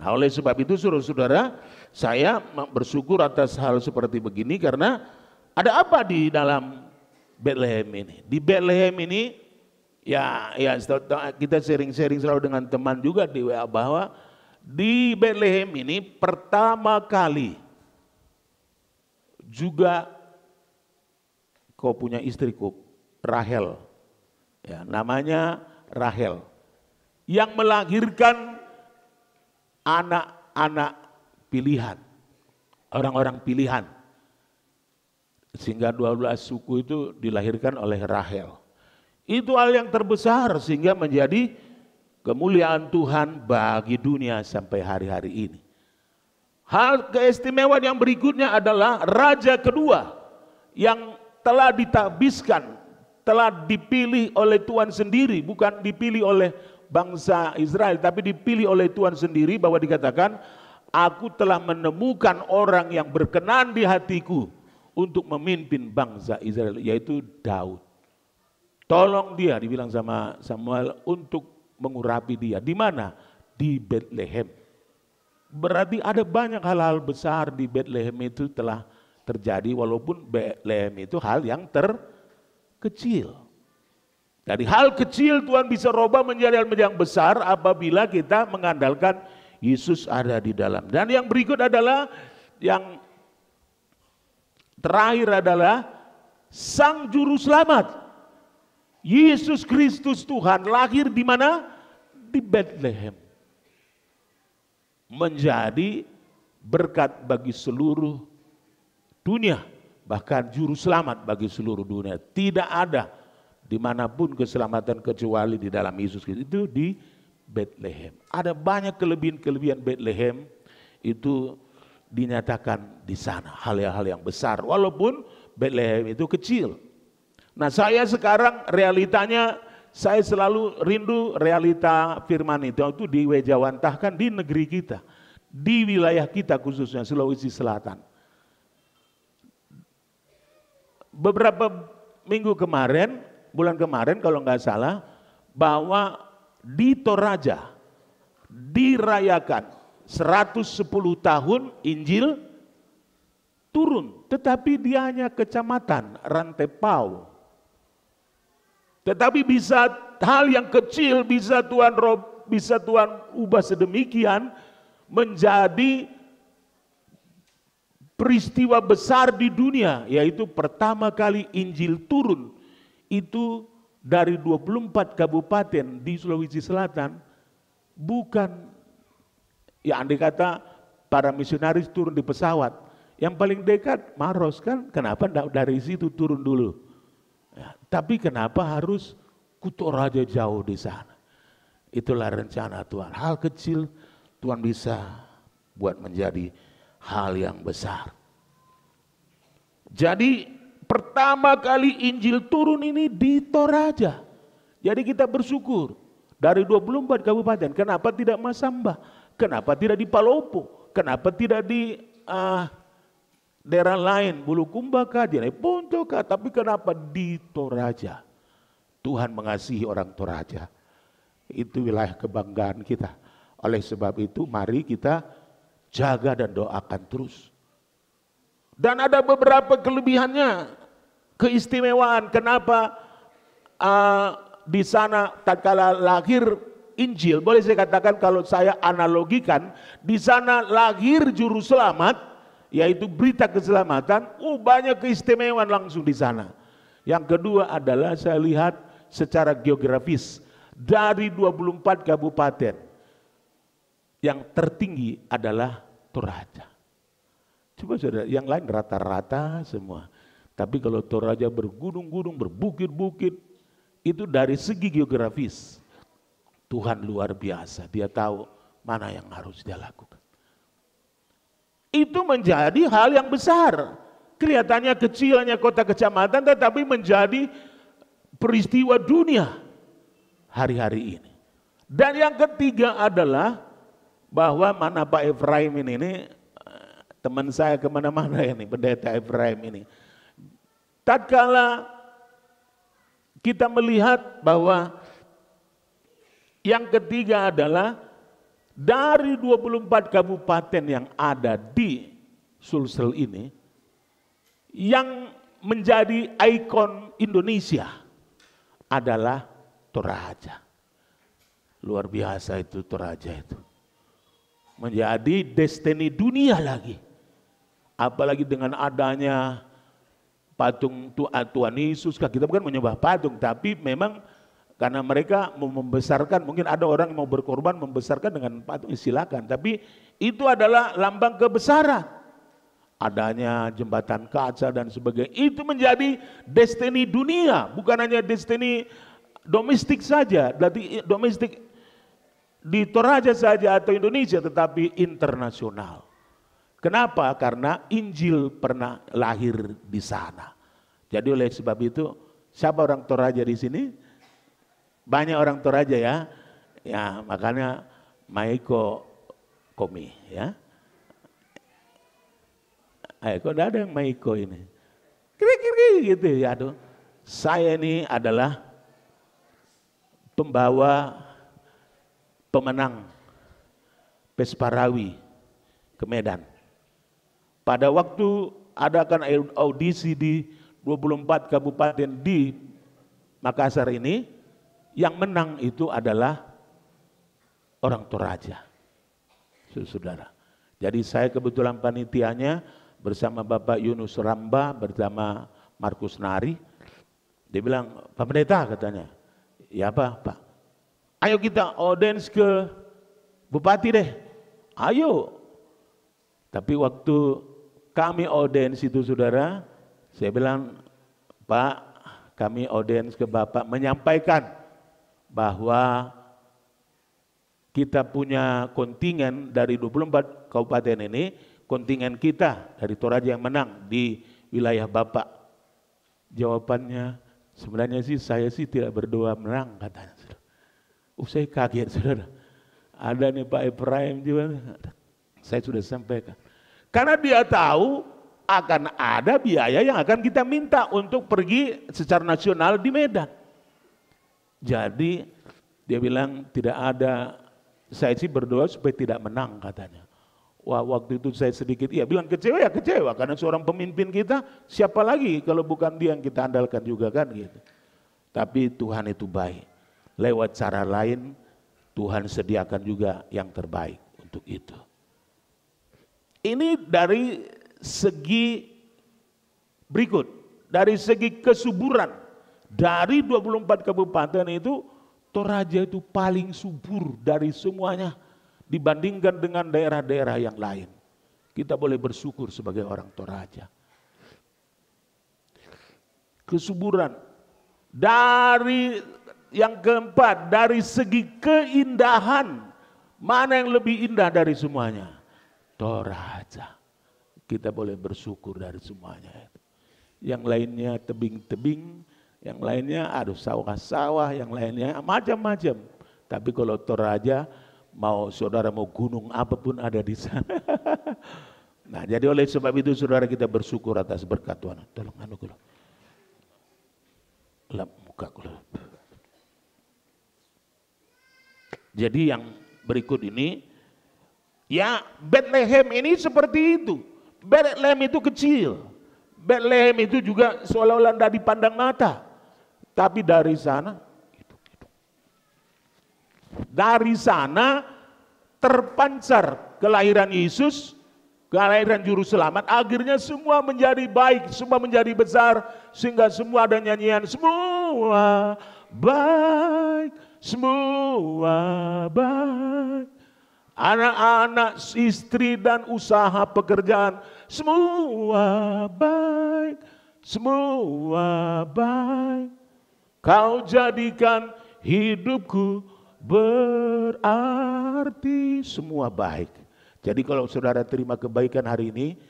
Nah, oleh sebab itu saudara-saudara, saya bersyukur atas hal seperti begini karena ada apa di dalam Bethlehem ini? Di Bethlehem ini ya kita sharing-sharing selalu dengan teman juga di WA bahwa di Bethlehem ini pertama kali juga kau punya istriku Rahel, ya, namanya Rahel, yang melahirkan anak-anak pilihan, orang-orang pilihan, sehingga 12 suku itu dilahirkan oleh Rahel. Itu hal yang terbesar sehingga menjadi kemuliaan Tuhan bagi dunia sampai hari-hari ini. Hal keistimewaan yang berikutnya adalah raja kedua yang telah ditabiskan, telah dipilih oleh Tuhan sendiri, bukan dipilih oleh bangsa Israel, tapi dipilih oleh Tuhan sendiri, bahwa dikatakan, aku telah menemukan orang yang berkenan di hatiku untuk memimpin bangsa Israel, yaitu Daud. Tolong dia, dibilang sama Samuel, untuk mengurapi dia. Di mana? Di Bethlehem. Berarti ada banyak hal-hal besar di Bethlehem itu telah terjadi, walaupun Bethlehem itu hal yang terkecil. Dari hal kecil Tuhan bisa rubah menjadi hal yang besar apabila kita mengandalkan Yesus ada di dalam. Dan yang berikut adalah, yang terakhir adalah Sang Juru Selamat. Yesus Kristus Tuhan lahir di mana? Di Bethlehem. Menjadi berkat bagi seluruh dunia, bahkan juru selamat bagi seluruh dunia. Tidak ada dimanapun keselamatan kecuali di dalam Yesus Kristus, itu di Bethlehem. Ada banyak kelebihan-kelebihan Bethlehem itu dinyatakan di sana, hal-hal yang besar, walaupun Bethlehem itu kecil. Nah, saya sekarang realitanya, saya selalu rindu realita firman itu diwejawantahkan di negeri kita, di wilayah kita khususnya Sulawesi Selatan. Beberapa minggu kemarin, bulan kemarin kalau nggak salah, bahwa di Toraja dirayakan 110 tahun Injil turun, tetapi dia hanya kecamatan Rantepau. Tetapi bisa hal yang kecil bisa Tuhan ubah sedemikian menjadi peristiwa besar di dunia, yaitu pertama kali Injil turun itu dari 24 kabupaten di Sulawesi Selatan, bukan ya andai kata para misionaris turun di pesawat, yang paling dekat Maros kan, kenapa enggak dari situ turun dulu? Ya, tapi kenapa harus Kutoraja jauh di sana? Itulah rencana Tuhan. Hal kecil Tuhan bisa buat menjadi hal yang besar. Jadi pertama kali Injil turun ini di Toraja. Jadi kita bersyukur dari 24 kabupaten. Kenapa tidak Masamba? Kenapa tidak di Palopo? Kenapa tidak di daerah lain? Bulukumba kah, Ponto kah? Tapi kenapa di Toraja? Tuhan mengasihi orang Toraja. Itu wilayah kebanggaan kita. Oleh sebab itu mari kita jaga dan doakan terus. Dan ada beberapa kelebihannya, keistimewaan. Kenapa di sana tatkala lahir Injil, boleh saya katakan kalau saya analogikan, di sana lahir juru selamat, yaitu berita keselamatan. Banyak keistimewaan langsung di sana. Yang kedua adalah saya lihat secara geografis, dari 24 kabupaten, yang tertinggi adalah Toraja. Coba saudara, yang lain rata-rata semua. Tapi kalau Toraja bergunung-gunung, berbukit-bukit, itu dari segi geografis, Tuhan luar biasa. Dia tahu mana yang harus dia lakukan. Itu menjadi hal yang besar. Kelihatannya kecilnya kota kecamatan, tetapi menjadi peristiwa dunia hari-hari ini. Dan yang ketiga adalah bahwa mana Pak Efraim ini teman saya kemana-mana ini, pendeta Efraim ini. Tatkala kita melihat bahwa yang ketiga adalah dari 24 kabupaten yang ada di Sulsel ini, yang menjadi ikon Indonesia adalah Toraja. Luar biasa itu Toraja itu. Menjadi destiny dunia lagi. Apalagi dengan adanya patung Tuhan Yesus. Kita bukan menyembah patung, tapi memang karena mereka mau membesarkan, mungkin ada orang yang mau berkorban membesarkan dengan patung, silakan. Tapi itu adalah lambang kebesaran. Adanya jembatan kaca dan sebagainya. Itu menjadi destiny dunia, bukan hanya destiny domestik saja. Berarti domestik di Toraja saja atau Indonesia, tetapi internasional. Kenapa? Karena Injil pernah lahir di sana. Jadi oleh sebab itu, siapa orang Toraja di sini? Banyak orang Toraja ya. Ya, makanya Maiko Komi ya. Kok ada yang Maiko ini? Kira-kira gitu ya. Aduh. Saya ini adalah pembawa pemenang Pesparawi ke Medan. Pada waktu adakan audisi di 24 kabupaten di Makassar ini, yang menang itu adalah orang Toraja, saudara. Jadi saya kebetulan panitianya bersama Bapak Yunus Ramba, bersama Markus Nari. Dia bilang, Pak Pendeta katanya, ya apa Pak? Ayo kita audiens ke Bupati deh, ayo. Tapi waktu kami audiens itu saudara, saya bilang, Pak, kami audiens ke Bapak menyampaikan bahwa kita punya kontingen dari 24 kabupaten ini, kontingen kita dari Toraja yang menang di wilayah Bapak. Jawabannya, sebenarnya sih saya sih tidak berdoa menang katanya. Saya kaget saudara. Ada nih Pak Efraim juga. Saya sudah sampaikan. Karena dia tahu akan ada biaya yang akan kita minta untuk pergi secara nasional di Medan. Jadi dia bilang tidak ada, saya sih berdoa supaya tidak menang katanya. Wah waktu itu saya sedikit, bilang kecewa ya kecewa. Karena seorang pemimpin kita siapa lagi kalau bukan dia yang kita andalkan juga kan gitu. Tapi Tuhan itu baik. Lewat cara lain Tuhan sediakan juga yang terbaik untuk itu. Ini dari segi berikut, dari segi kesuburan. Dari 24 kabupaten itu, Toraja itu paling subur dari semuanya dibandingkan dengan daerah-daerah yang lain. Kita boleh bersyukur sebagai orang Toraja. Kesuburan. Dari yang keempat, dari segi keindahan, mana yang lebih indah dari semuanya? Toraja. Kita boleh bersyukur dari semuanya. Yang lainnya tebing-tebing, yang lainnya aduh sawah-sawah, yang lainnya macam-macam. Tapi kalau Toraja, mau saudara mau gunung apapun ada di sana. Nah, jadi oleh sebab itu saudara kita bersyukur atas berkat Tuhan. Tolong anu dulu. Lap muka dulu. Jadi yang berikut ini, ya Bethlehem ini seperti itu. Bethlehem itu kecil. Bethlehem itu juga seolah-olah tidak dipandang mata. Tapi dari sana, dari sana terpancar kelahiran Yesus, kelahiran Juru Selamat. Akhirnya semua menjadi baik, semua menjadi besar. Sehingga semua ada nyanyian, semua baik, semua baik. Anak-anak, istri dan usaha pekerjaan, semua baik, semua baik. Kau jadikan hidupku berarti, semua baik. Jadi kalau saudara terima kebaikan hari ini,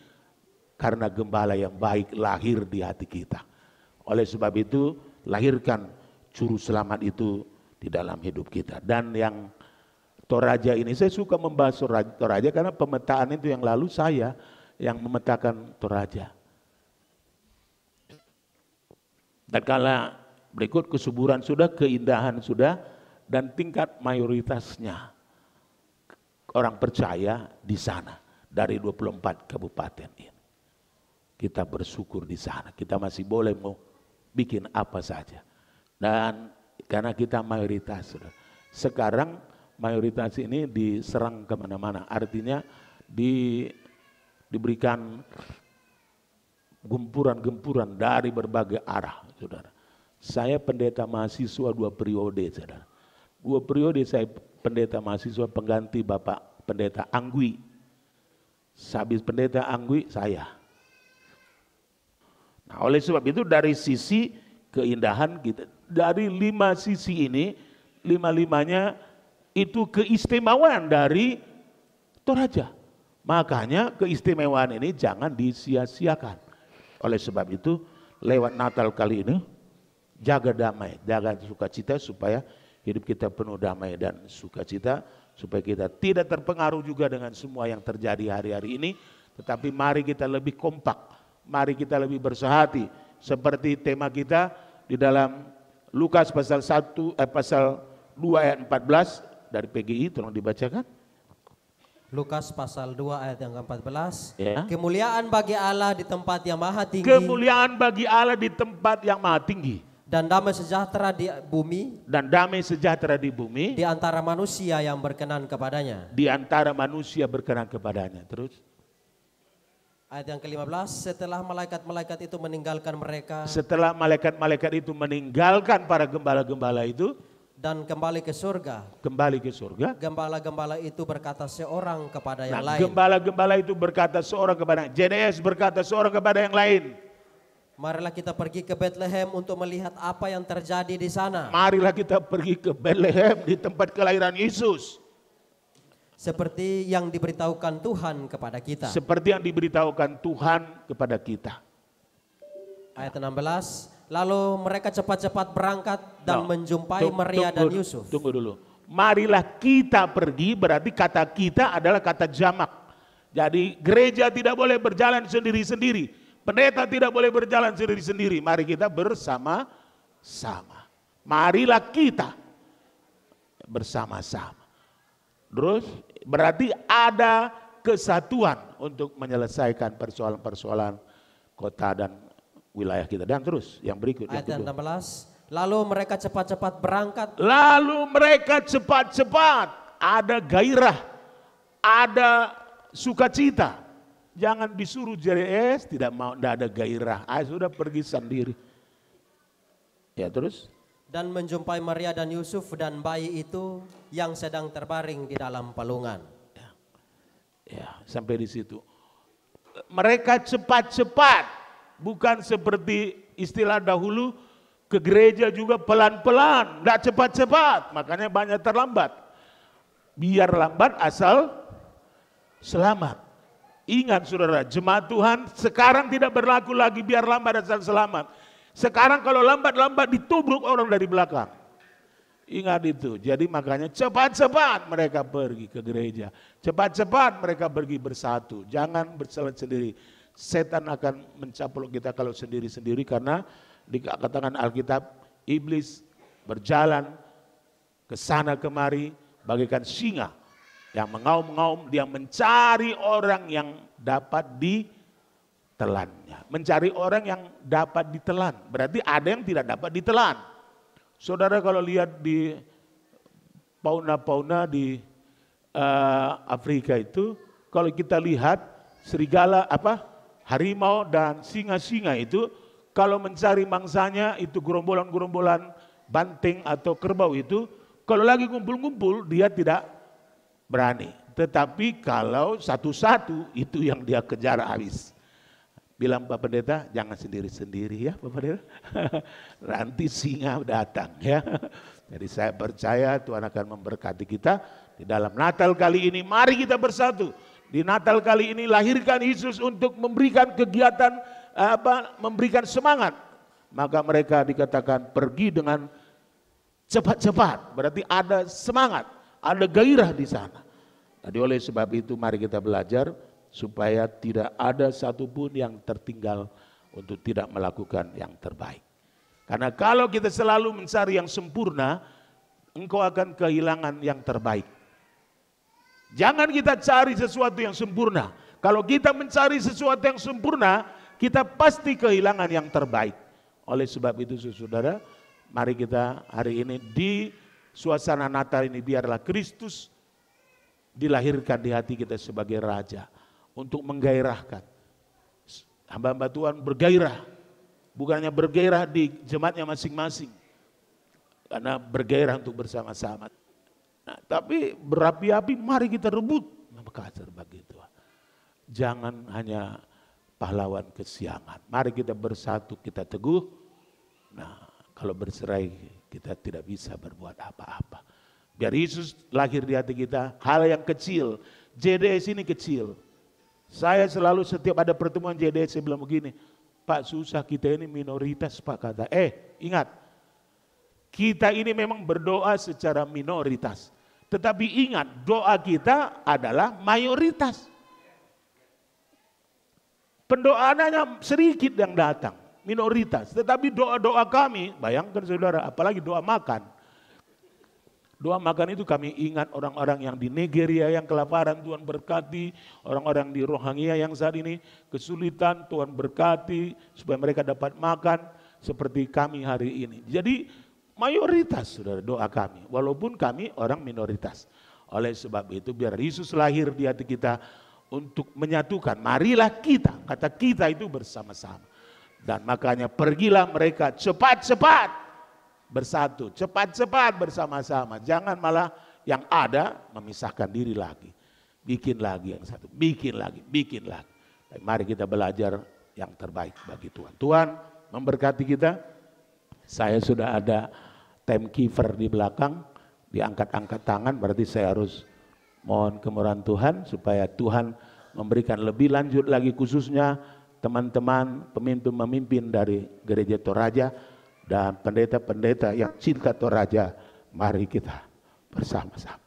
karena gembala yang baik lahir di hati kita. Oleh sebab itu, lahirkan Juru Selamat itu di dalam hidup kita. Dan yang Toraja ini, saya suka membahas Toraja karena pemetaan itu yang lalu saya yang memetakan Toraja. Dan kala berikut kesuburan sudah, keindahan sudah, dan tingkat mayoritasnya orang percaya di sana dari 24 kabupaten ini. Kita bersyukur di sana, kita masih boleh mau bikin apa saja. Dan karena kita mayoritas, sekarang mayoritas ini diserang kemana-mana, artinya diberikan gempuran-gempuran dari berbagai arah, saudara. Saya pendeta mahasiswa 2 periode, saudara. 2 periode saya pendeta mahasiswa pengganti Bapak Pendeta Anggui. Habis Pendeta Anggui saya. Nah, oleh sebab itu dari sisi keindahan kita, dari 5 sisi ini, 5-5-nya itu keistimewaan dari Toraja. Makanya keistimewaan ini jangan disia-siakan. Oleh sebab itu lewat Natal kali ini, jaga damai, jaga sukacita supaya hidup kita penuh damai dan sukacita, supaya kita tidak terpengaruh juga dengan semua yang terjadi hari-hari ini, tetapi mari kita lebih kompak, mari kita lebih bersehati, seperti tema kita di dalam Lukas pasal 2 ayat 14 dari PGI, tolong dibacakan. Lukas pasal 2 ayat yang ke-14. Ya. Kemuliaan bagi Allah di tempat yang maha tinggi. Kemuliaan bagi Allah di tempat yang maha tinggi. Dan damai sejahtera di bumi. Dan damai sejahtera di bumi. Di antara manusia yang berkenan kepadanya. Di antara manusia berkenan kepadanya. Terus. Ayat yang ke-15, setelah malaikat-malaikat itu meninggalkan mereka. Setelah malaikat-malaikat itu meninggalkan para gembala-gembala itu. Dan kembali ke surga. Kembali ke surga. Gembala-gembala itu berkata seorang kepada yang lain. Gembala-gembala itu berkata seorang kepada yang, JDS berkata seorang kepada yang lain. Marilah kita pergi ke Bethlehem untuk melihat apa yang terjadi di sana. Marilah kita pergi ke Bethlehem di tempat kelahiran Yesus. Seperti yang diberitahukan Tuhan kepada kita. Seperti yang diberitahukan Tuhan kepada kita. Ayat 16. Lalu mereka cepat-cepat berangkat dan menjumpai Maria dan Yusuf. Tunggu dulu. Marilah kita pergi, berarti kata kita adalah kata jamak. Jadi gereja tidak boleh berjalan sendiri-sendiri. Pendeta tidak boleh berjalan sendiri-sendiri. Mari kita bersama-sama. Marilah kita bersama-sama. Terus berarti ada kesatuan untuk menyelesaikan persoalan-persoalan kota dan wilayah kita. Dan terus yang berikut. Ayat 16. Lalu mereka cepat-cepat berangkat. Lalu mereka cepat-cepat. Ada gairah. Ada sukacita. Jangan disuruh JDS, tidak mau, tidak ada gairah. Sudah pergi sendiri. Ya terus? Dan menjumpai Maria dan Yusuf dan bayi itu yang sedang terbaring di dalam palungan. Ya, sampai di situ. Mereka cepat-cepat, bukan seperti istilah dahulu ke gereja juga pelan-pelan, tidak cepat-cepat, makanya banyak terlambat. Biar lambat asal selamat. Ingat saudara, jemaat Tuhan sekarang tidak berlaku lagi biar lambat asal selamat. Sekarang kalau lambat-lambat ditubruk orang dari belakang. Ingat itu, jadi makanya cepat-cepat mereka pergi ke gereja. Cepat-cepat mereka pergi bersatu, jangan berjalan sendiri. Setan akan mencaplok kita kalau sendiri-sendiri karena dikatakan Alkitab, iblis berjalan ke sana kemari bagaikan singa yang mengaum-ngaum, dia mencari orang yang dapat ditelannya. Mencari orang yang dapat ditelan, berarti ada yang tidak dapat ditelan. Saudara kalau lihat di fauna-fauna di Afrika itu, kalau kita lihat serigala harimau dan singa-singa itu, kalau mencari mangsanya itu gerombolan-gerombolan banteng atau kerbau itu, kalau lagi ngumpul-ngumpul dia tidak berani. Tetapi kalau satu-satu itu yang dia kejar habis. Bilang Pak Pendeta, jangan sendiri-sendiri ya Pak Pendeta. Nanti singa datang ya. Jadi saya percaya Tuhan akan memberkati kita. Di dalam Natal kali ini mari kita bersatu. Di Natal kali ini lahirkan Yesus untuk memberikan kegiatan, memberikan semangat. Maka mereka dikatakan pergi dengan cepat-cepat. Berarti ada semangat, ada gairah di sana. Jadi oleh sebab itu mari kita belajar supaya tidak ada satupun yang tertinggal untuk tidak melakukan yang terbaik. Karena kalau kita selalu mencari yang sempurna, engkau akan kehilangan yang terbaik. Jangan kita cari sesuatu yang sempurna. Kalau kita mencari sesuatu yang sempurna, kita pasti kehilangan yang terbaik. Oleh sebab itu saudara, mari kita hari ini di suasana Natal ini biarlah Kristus dilahirkan di hati kita sebagai Raja. Untuk menggairahkan. Hamba-hamba Tuhan bergairah. Bukannya bergairah di jemaatnya masing-masing. Karena bergairah untuk bersama-sama. Nah, tapi berapi-api mari kita rebut. Maka bagi Tuhan. Jangan hanya pahlawan kesiangan. Mari kita bersatu, kita teguh. Nah, kalau bercerai kita tidak bisa berbuat apa-apa. Biar Yesus lahir di hati kita. Hal yang kecil. JDS ini kecil. Saya selalu setiap ada pertemuan JDS saya bilang begini, Pak susah kita ini minoritas Pak kata. Ingat, kita ini memang berdoa secara minoritas. Tetapi ingat doa kita adalah mayoritas. Pendoaannya sedikit yang datang, minoritas. Tetapi doa-doa kami, bayangkan saudara, apalagi doa makan. Doa makan itu kami ingat orang-orang yang di Nigeria yang kelaparan, Tuhan berkati. Orang-orang di Rohingya yang saat ini kesulitan, Tuhan berkati supaya mereka dapat makan seperti kami hari ini. Jadi mayoritas saudara doa kami, walaupun kami orang minoritas. Oleh sebab itu biar Yesus lahir di hati kita untuk menyatukan. Marilah kita, kata kita itu bersama-sama. Dan makanya pergilah mereka cepat-cepat. Bersatu, cepat-cepat bersama-sama. Jangan malah yang ada memisahkan diri lagi. Bikin lagi yang satu, bikin lagi. Mari kita belajar yang terbaik bagi Tuhan. Tuhan memberkati kita. Saya sudah ada timekeeper di belakang, diangkat-angkat tangan, berarti saya harus mohon kemurahan Tuhan supaya Tuhan memberikan lebih lanjut lagi khususnya teman-teman pemimpin-pemimpin dari Gereja Toraja dan pendeta-pendeta yang cinta Toraja, mari kita bersama-sama.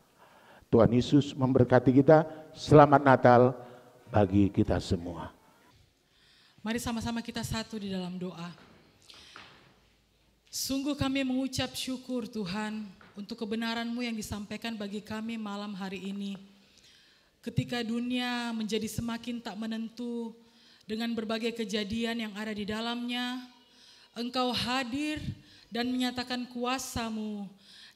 Tuhan Yesus memberkati kita, selamat Natal bagi kita semua. Mari sama-sama kita satu di dalam doa. Sungguh kami mengucap syukur Tuhan untuk kebenaran-Mu yang disampaikan bagi kami malam hari ini. Ketika dunia menjadi semakin tak menentu dengan berbagai kejadian yang ada di dalamnya, Engkau hadir dan menyatakan kuasa-Mu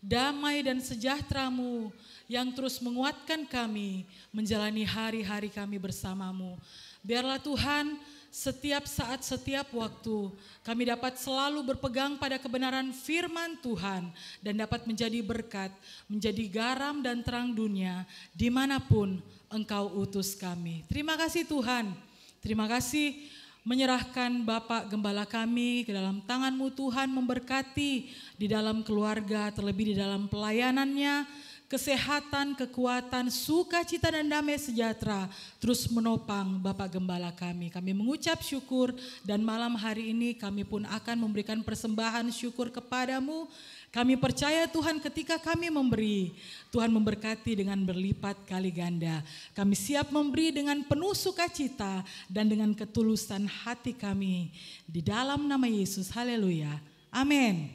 damai dan sejahtera-Mu yang terus menguatkan kami menjalani hari-hari kami bersama-Mu. Biarlah Tuhan, setiap saat, setiap waktu kami dapat selalu berpegang pada kebenaran firman Tuhan dan dapat menjadi berkat, menjadi garam dan terang dunia dimanapun Engkau utus kami. Terima kasih Tuhan, terima kasih menyerahkan Bapak Gembala kami ke dalam tangan-Mu Tuhan, memberkati di dalam keluarga, terlebih di dalam pelayanannya, kesehatan, kekuatan, sukacita dan damai sejahtera terus menopang Bapak Gembala kami. Kami mengucap syukur dan malam hari ini kami pun akan memberikan persembahan syukur kepadamu. Kami percaya Tuhan ketika kami memberi, Tuhan memberkati dengan berlipat kali ganda. Kami siap memberi dengan penuh sukacita dan dengan ketulusan hati kami. Di dalam nama Yesus, haleluya, amin.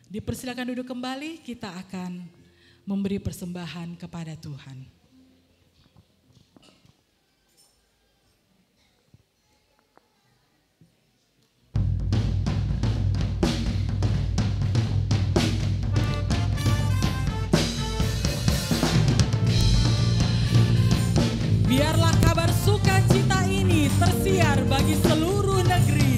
Dipersilakan duduk kembali, kita akan memberi persembahan kepada Tuhan. Biarlah kabar sukacita ini tersiar bagi seluruh negeri.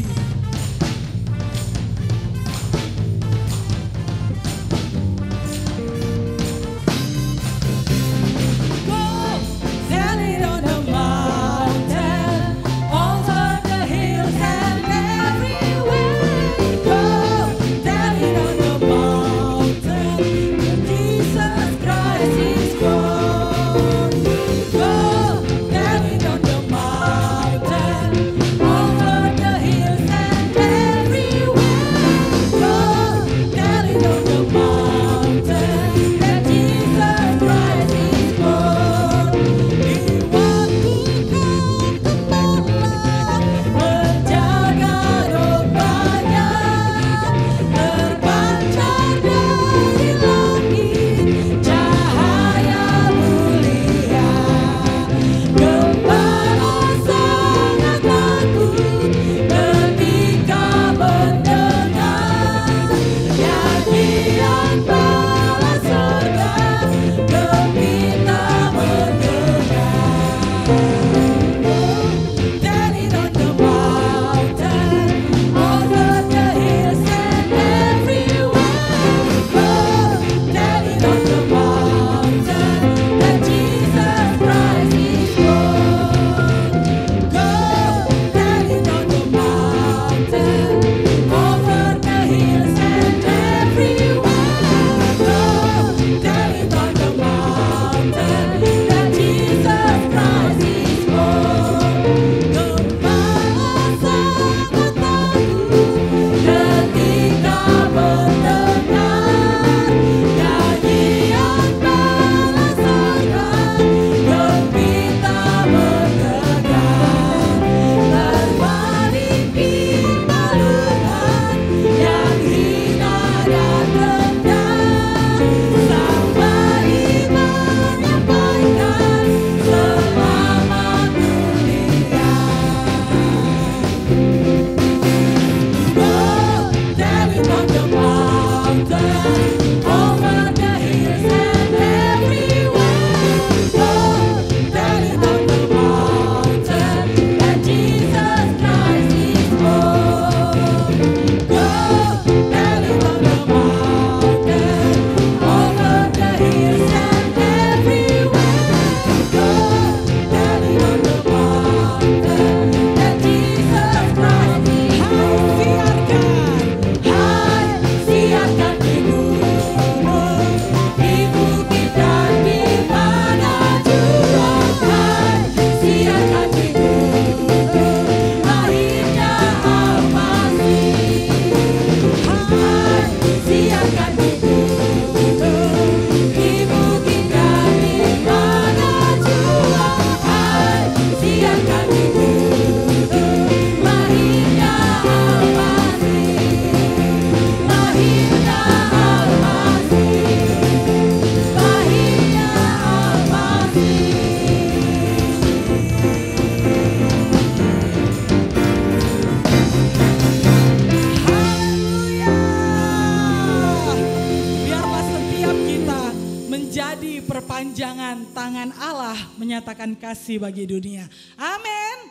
kepanjangan tangan Allah menyatakan kasih bagi dunia. Amin.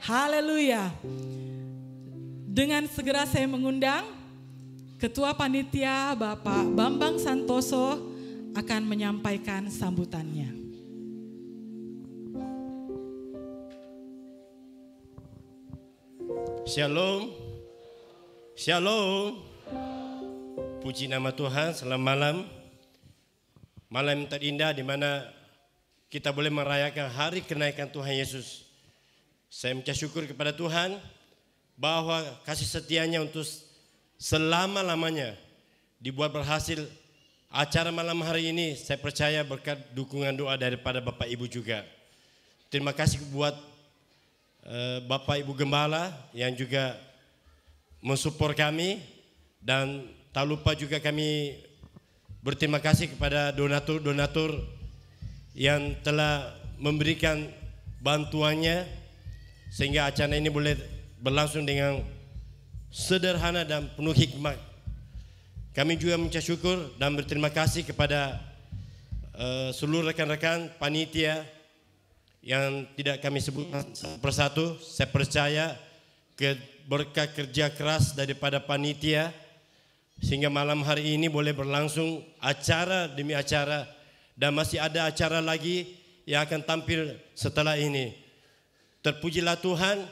Haleluya. Dengan segera saya mengundang Ketua Panitia Bapak Bambang Santoso akan menyampaikan sambutannya. Shalom. Shalom. Puji nama Tuhan, selamat malam. Malam terindah di mana kita boleh merayakan hari kenaikan Tuhan Yesus. Saya mengucap syukur kepada Tuhan bahwa kasih setianya untuk selama-lamanya dibuat berhasil acara malam hari ini. Saya percaya berkat dukungan doa daripada Bapak Ibu juga. Terima kasih buat Bapak Ibu Gembala yang juga mensupport kami, dan tak lupa juga kami berterima kasih kepada donatur-donatur yang telah memberikan bantuannya sehingga acara ini boleh berlangsung dengan sederhana dan penuh hikmat. Kami juga mengucap syukur dan berterima kasih kepada seluruh rekan-rekan panitia yang tidak kami sebutkan satu persatu. Saya percaya berkat kerja keras daripada panitia sehingga malam hari ini boleh berlangsung acara demi acara, dan masih ada acara lagi yang akan tampil setelah ini. Terpujilah Tuhan,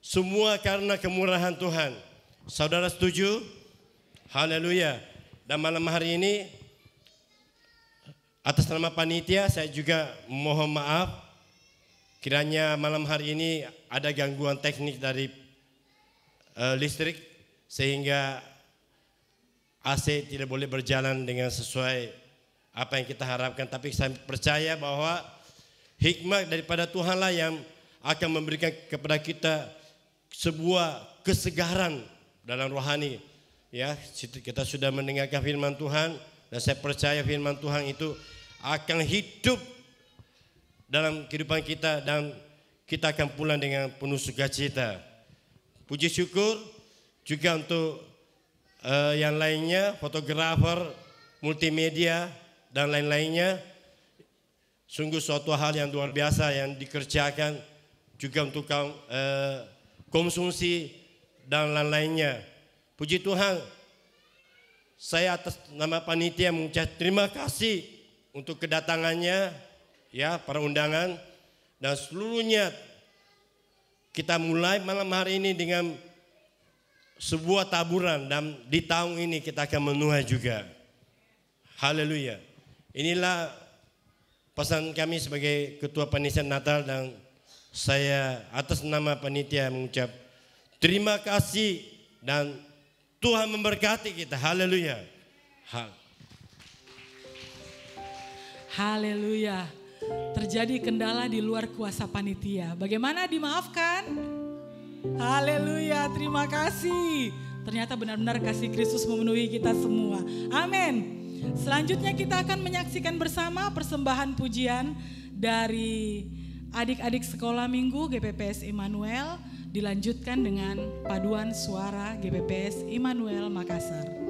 semua karena kemurahan Tuhan. Saudara setuju? Haleluya. Dan malam hari ini atas nama panitia saya juga mohon maaf kiranya malam hari ini ada gangguan teknik dari listrik sehingga AC tidak boleh berjalan dengan sesuai apa yang kita harapkan. Tapi saya percaya bahwa hikmat daripada Tuhanlah yang akan memberikan kepada kita sebuah kesegaran dalam rohani. Ya, kita sudah mendengarkan firman Tuhan dan saya percaya firman Tuhan itu akan hidup dalam kehidupan kita dan kita akan pulang dengan penuh sukacita. Puji syukur juga untuk yang lainnya, fotografer, multimedia dan lain-lainnya. Sungguh suatu hal yang luar biasa yang dikerjakan juga untuk konsumsi dan lain-lainnya. Puji Tuhan, saya atas nama panitia mengucap terima kasih untuk kedatangannya, ya, para undangan dan seluruhnya. Kita mulai malam hari ini dengan sebuah taburan dan di tahun ini kita akan menuai juga. Haleluya. Inilah pesan kami sebagai Ketua Panitia Natal, dan saya atas nama panitia mengucap terima kasih dan Tuhan memberkati kita. Haleluya. Haleluya. Terjadi kendala di luar kuasa panitia. Bagaimana, dimaafkan? Haleluya, terima kasih. Ternyata benar-benar kasih Kristus memenuhi kita semua. Amin. Selanjutnya kita akan menyaksikan bersama persembahan pujian dari adik-adik sekolah minggu GPPS Immanuel, dilanjutkan dengan paduan suara GPPS Immanuel Makassar.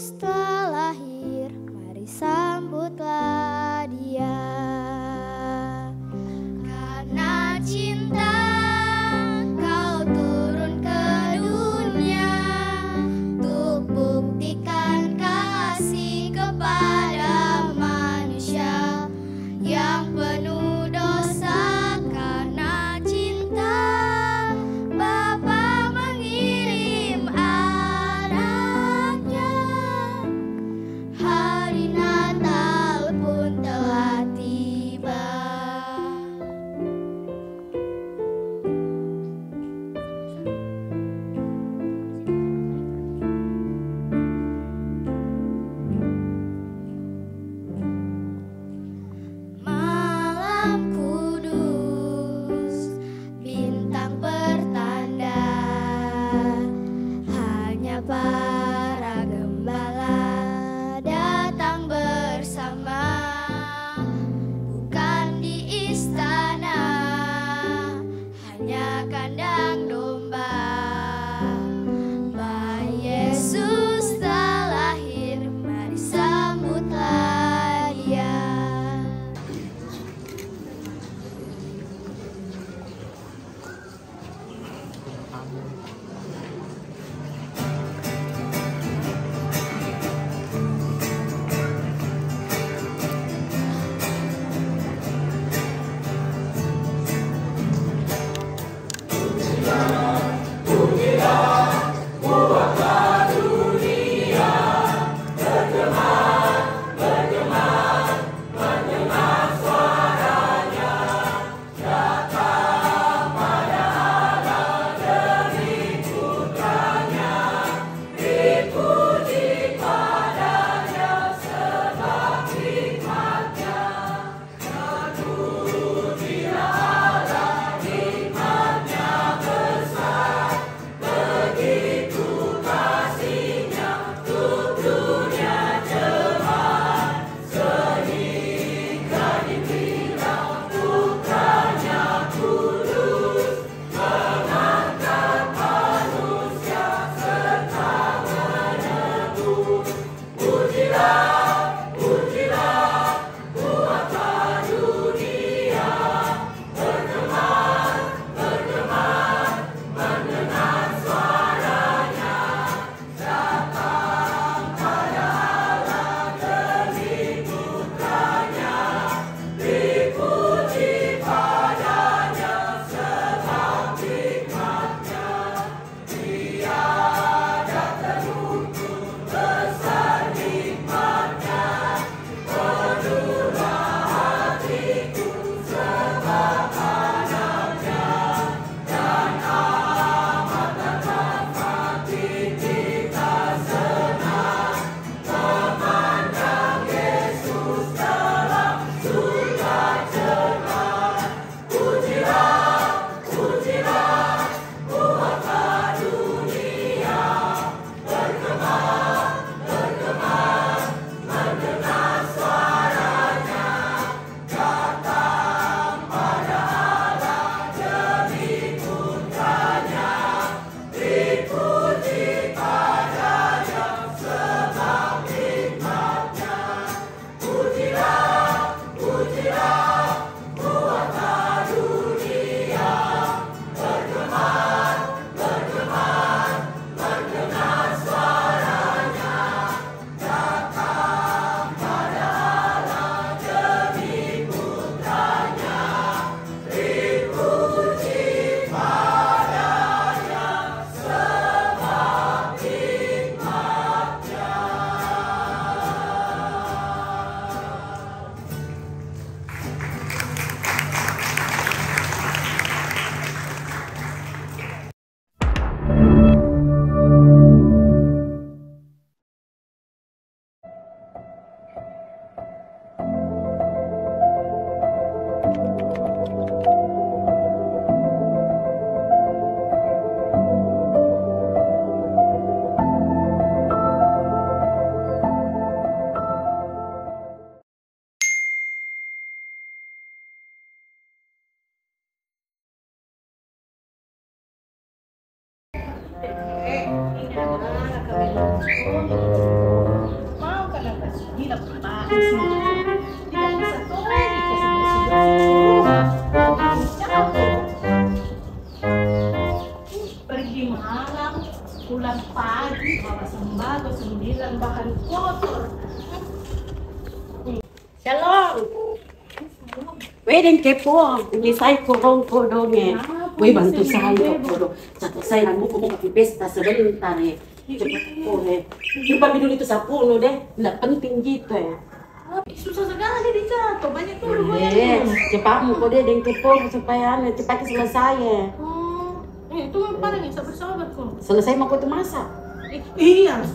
Yesus telah lahir, mari sambutlah Dia. Karena cinta Kau turun ke dunia untuk buktikan kasih kepada manusia yang penuh dosa. Karena cinta Bapa mengirim anaknya tidak pernah tidak bisa tolong pergi malam pulang pagi bawa sembako 9 bahan kotor. Shalom. Wedeng kepo, ini saya korong kodongnya. Weh bantu saya kodong. Satu saya nak mau ke pesta sebentar ya. Cepat kore. Lupa dulu itu 10 deh. Nggak penting gitu ya. Susah sekali dijatuh banyak dulu. Cepat mau kode deng kepo supaya cepat selesai ya. Itu paling sabar-sabar kok. Selesai mau itu masak. Iya,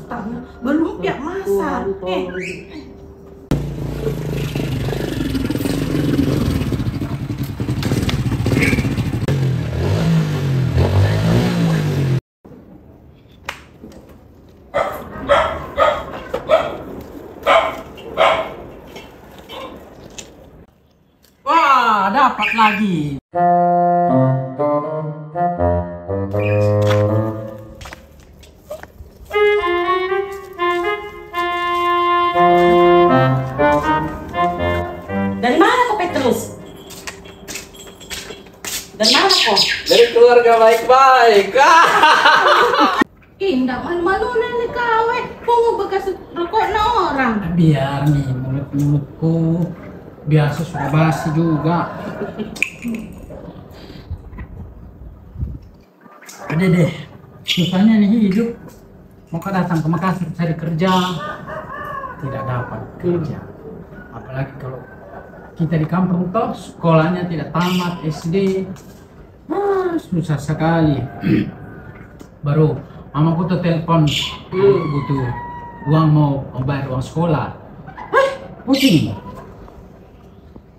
belum pihak masak. Wah, dapat lagi. Dari mana kok Petrus? Dari mana kok? Dari keluarga baik-baik. Indah malu-malu nenek kawe. Pungu bekas rokok orang. Biar nih mulut-mulutku biasa sudah basi juga. Ada deh, susahnya nih hidup. Mau datang ke Makassar cari kerja, tidak dapat kerja. Apalagi kalau kita di kampung toh sekolahnya tidak tamat SD, susah sekali. Baru mamaku tuh telepon, butuh uang mau bayar uang sekolah. Pusing.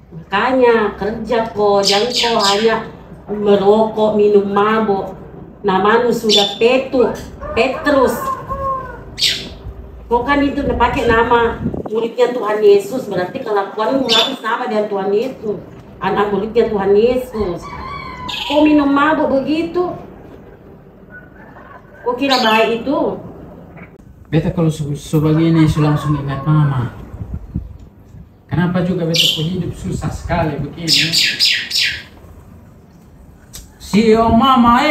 Makanya kerja kok, jangan kok hanya merokok, minum mabuk. Namanya sudah Petrus. Kok kan itu pakai nama muridnya Tuhan Yesus, berarti kelakuanmu harus sama dengan Tuhan Yesus. Anak muridnya Tuhan Yesus. Kok minum mabuk begitu? Kok kira baik itu? Beta kalau sebegini langsung ingat mama. Kenapa juga beta hidup susah sekali begini? Siang mama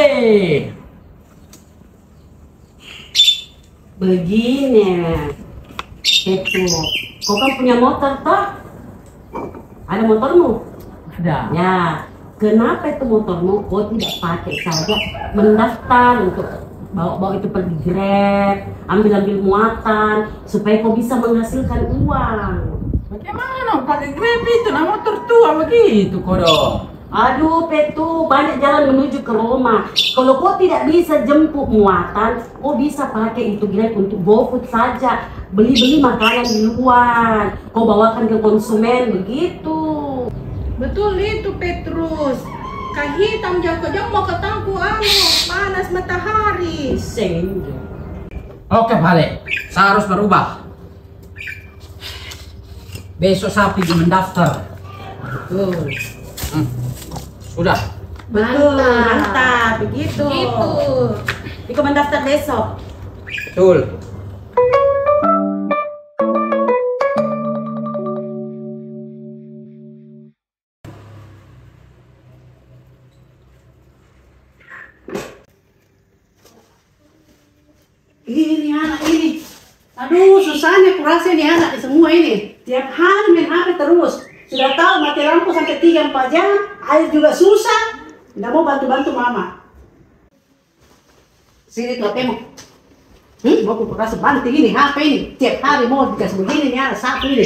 Begini, itu. Kau kan punya motor toh? Ada motormu? Ada. Ya, kenapa itu motormu kau tidak pakai saja mendaftar untuk bawa itu pergi Grab, ambil muatan supaya kau bisa menghasilkan uang. Bagaimana pakai Grab itu? Nah motor tua begitu kau dong. Aduh Petu, banyak jalan menuju ke Roma. Kalau kau tidak bisa jemput muatan, kau bisa pakai itu Grab untuk GoFood saja. Beli-beli makanan di luar, kau bawakan ke konsumen begitu. Betul itu Petrus. Kah hitam jauh mau ketangku panas matahari. Oke Vale, saya harus berubah. Besok saya pergi mendaftar. Betul. Sudah. Betul, mantap, begitu. Ikut mendaftar besok. Betul. Ini anak ini. Aduh, susahnya kurasa ini anak semua ini. Tiap hari main HP terus. Sudah tahu mati lampu sampai 3-4 jam, air juga susah. Nggak mau bantu-bantu mama. Sini tuh HPmu. Mau aku kurasa banting ini HP ini. Tiap hari mau dikasih begini nih anak satu ini.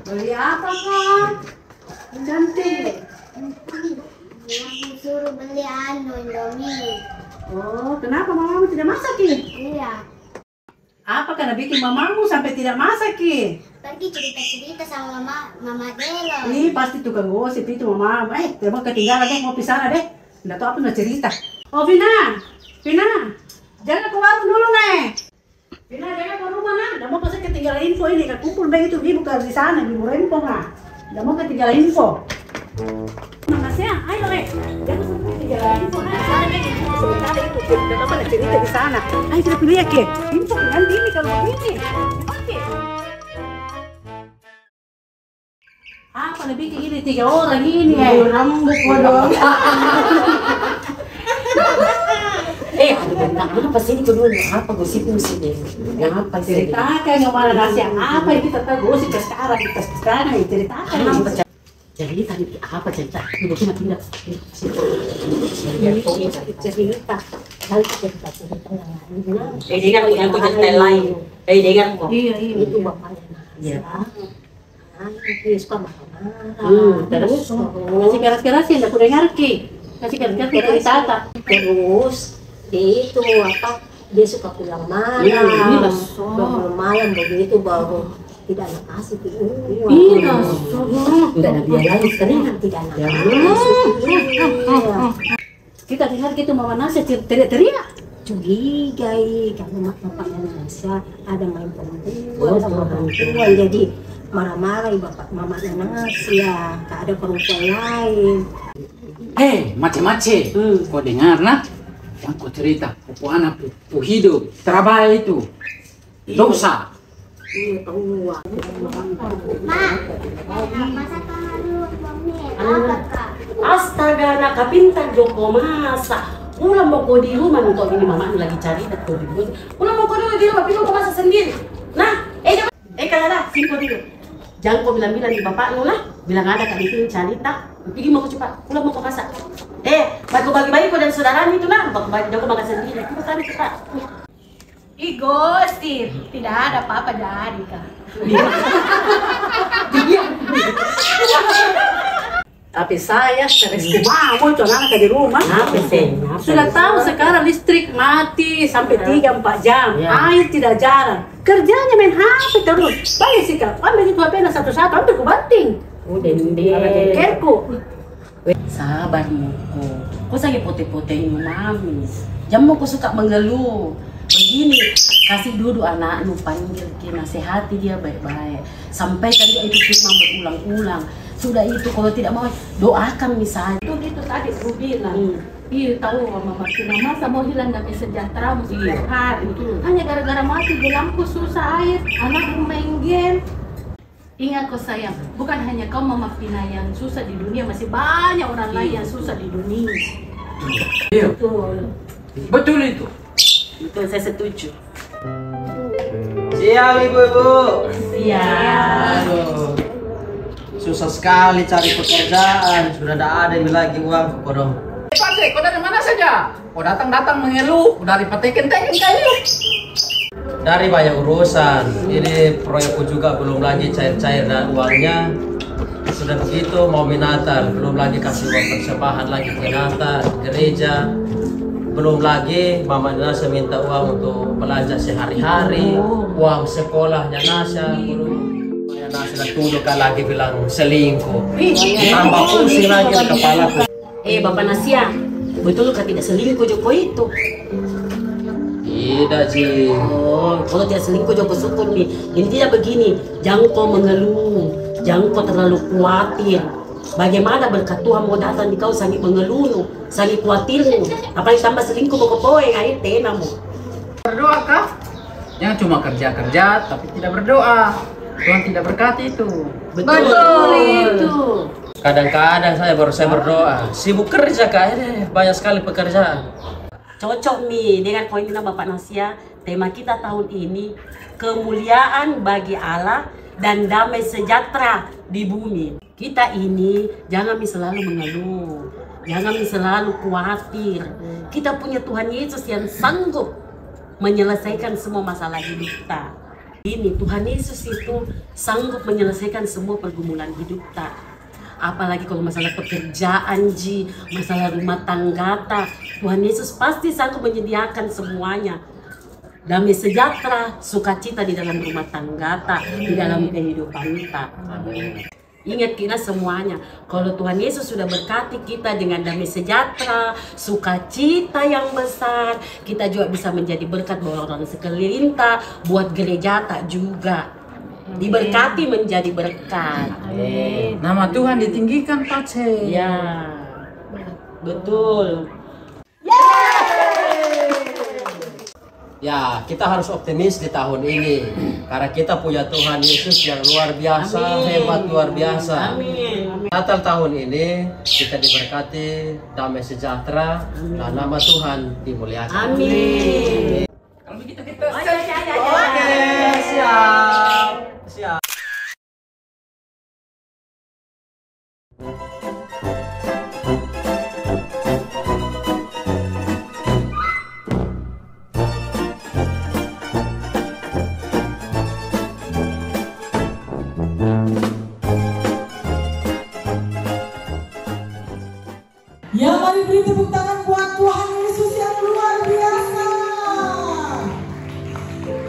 Beli apa kak? Cantik. Aku suruh beli Indomie. Oh, kenapa mamamu tidak masak ini? Iya. Apa karena bikin mamamu sampai tidak masak ini? Pergi cerita-cerita sama Mama Delo. Ih, pasti tukang gosip itu mama. Terima ketinggalan deh, mau pisah deh. Nggak tahu apa mau cerita. Oh, Vina, jangan ke warung dulu nih. Vina, jangan ke rumah nah. Nggak mau pasti ketinggalan info ini. Kumpul begitu, ibu ke di sana, ibu rempong nah. Nggak mau ketinggalan info. Makasih, ayo jangan sampai ketinggalan info. Sebentar itu, kita ada cerita di sana. Ayo kita pilih ya, Ke. Info nanti ini kalau begini. Oke. Apa lebih kayak gini 3 orang ini ya? Rambut bodoh. Aduh bentar, apa sih ini kedua? Apa gosipnya sini? Yang apa sih? Ceritakan yang mana rahasia apa yang kita tahu gosip sekarang ceritakan. Jadi tadi apa cerita? Ibu kita pindah. Cerita. Dengar yang cerita lain. Dengar kok. Iya itu bapaknya. Iya. Dia suka marah-marah. Terus kasih keras-keras ya, tidak dengar Ki. Kasih keras-keras cerita. Terus dia itu apa? Dia suka pulang malam. Malam begitu baru tidak nak kasih uang. Tidak ada biaya lain sekarang tidak nak kasih. Kita dengar gitu Mama Nasya teriak-teriak. Curiga kalau bapaknya Nasya ada main perempuan sama perempuan jadi marah-marah bapak mamanya Nasya, tak ada perempuan lain. Macam-macam. Kau dengar nak? Yang kau cerita, pupuk anak pupuk hidup, terabai itu dosa. Ma, masak dulu Astaga, nak pintar Joko masak. Pulang mau kau di rumah untuk ini mama lagi cari datuk di rumah. Pulang mau kau di rumah, pintar kau masak sendiri. Nah, Kalada, simpel dulu. Jangan kau bilang-bilang di bapak lu lah. Bilang ada kali itu cari tak. Pergi mau kau cepat. Pulang mau kau masak. Bagi-bagi kau dan saudara itu lah. Bagi-bagi kau makan sendiri. Kita tadi cepat. Gosip, tidak ada apa-apa jadi kak. Tapi saya stres mau anak di rumah. Sudah tahu sekarang listrik mati sampai 3-4 jam. Air tidak jarang. Kerjanya main HP terus. Baik sih kak, ambil itu HP satu-satu, ambil ku banting. Udah kerku. Sabar muku, kau sakit putih-putih mami. Jangan kau suka mengeluh. Begini, kasih duduk anakmu, panggil ke nasihati dia baik-baik. Sampaikan dia itu firman berulang-ulang. Sudah itu kalau tidak mau doakan misalnya. Itu tadi aku bilang. Iya tahu mama Martina masa mau hilang dari sejahtera setiap hari. Hanya gara-gara mati di lampu susah air, anak main game. Ingat kau sayang, bukan hanya kau Mama Pina yang susah di dunia, masih banyak orang lain yang susah di dunia. Iya. Betul itu. Betul, saya setuju. Siang ibu-ibu. Siang. Aduh, susah sekali cari pekerjaan. Sudah tidak ada yang lagi uang kok dong. Pace, kau dari mana saja? Kau datang-datang mengeluh, dari peteken-teken kayu. Dari banyak urusan. Ini proyekku juga belum lagi cair-cair dan uangnya. Sudah begitu mau Natal, belum lagi kasih uang persembahan lagi ke Natal, gereja. Belum lagi Mama Nasya minta uang untuk belanja sehari-hari, uang sekolahnya Nasya. Mama Nasya tuduh kan lagi bilang selingkuh. Tambah pusing lagi di kepalaku. Bapak Nasya, betul kah tidak selingkuh Joko itu? Tidak Ji. Kalau tidak selingkuh Joko syukur nih. Ini tidak begini, jangan kau mengeluh, jangan kau terlalu khawatir. Bagaimana berkat Tuhan mau datang di kau sangat mengeluh, sangat khawatirmu. Apalagi tambah selingkuh mau kepoeng air tenamu. Berdoa kah? Jangan cuma kerja-kerja tapi tidak berdoa. Tuhan tidak berkati itu. Betul itu. Kadang-kadang saya berdoa, sibuk kerja kayaknya banyak sekali pekerjaan. Cocok nih dengan poin Bapak Nasya. Tema kita tahun ini kemuliaan bagi Allah dan damai sejahtera di bumi. Kita ini jangan selalu mengeluh, jangan selalu khawatir. Kita punya Tuhan Yesus yang sanggup menyelesaikan semua masalah hidup kita. Ini Tuhan Yesus itu sanggup menyelesaikan semua pergumulan hidup kita. Apalagi kalau masalah pekerjaan, masalah rumah tangga, Tuhan Yesus pasti sanggup menyediakan semuanya. Damai sejahtera, sukacita di dalam rumah tangga, di dalam kehidupan kita. Ingat kita semuanya, kalau Tuhan Yesus sudah berkati kita dengan damai sejahtera, sukacita yang besar, kita juga bisa menjadi berkat buat orang sekeliling, buat gereja juga. Diberkati menjadi berkat. Nama Tuhan ditinggikan, Pace. Ya, betul. Ya, kita harus optimis di tahun ini karena kita punya Tuhan Yesus yang luar biasa, hebat luar biasa. Natal tahun ini kita diberkati damai sejahtera dan nama Tuhan dimuliakan. Amin. Kalau begitu kita Oke, siap. Ya, mari beri tepuk tangan buat Tuhan Yesus yang luar biasa.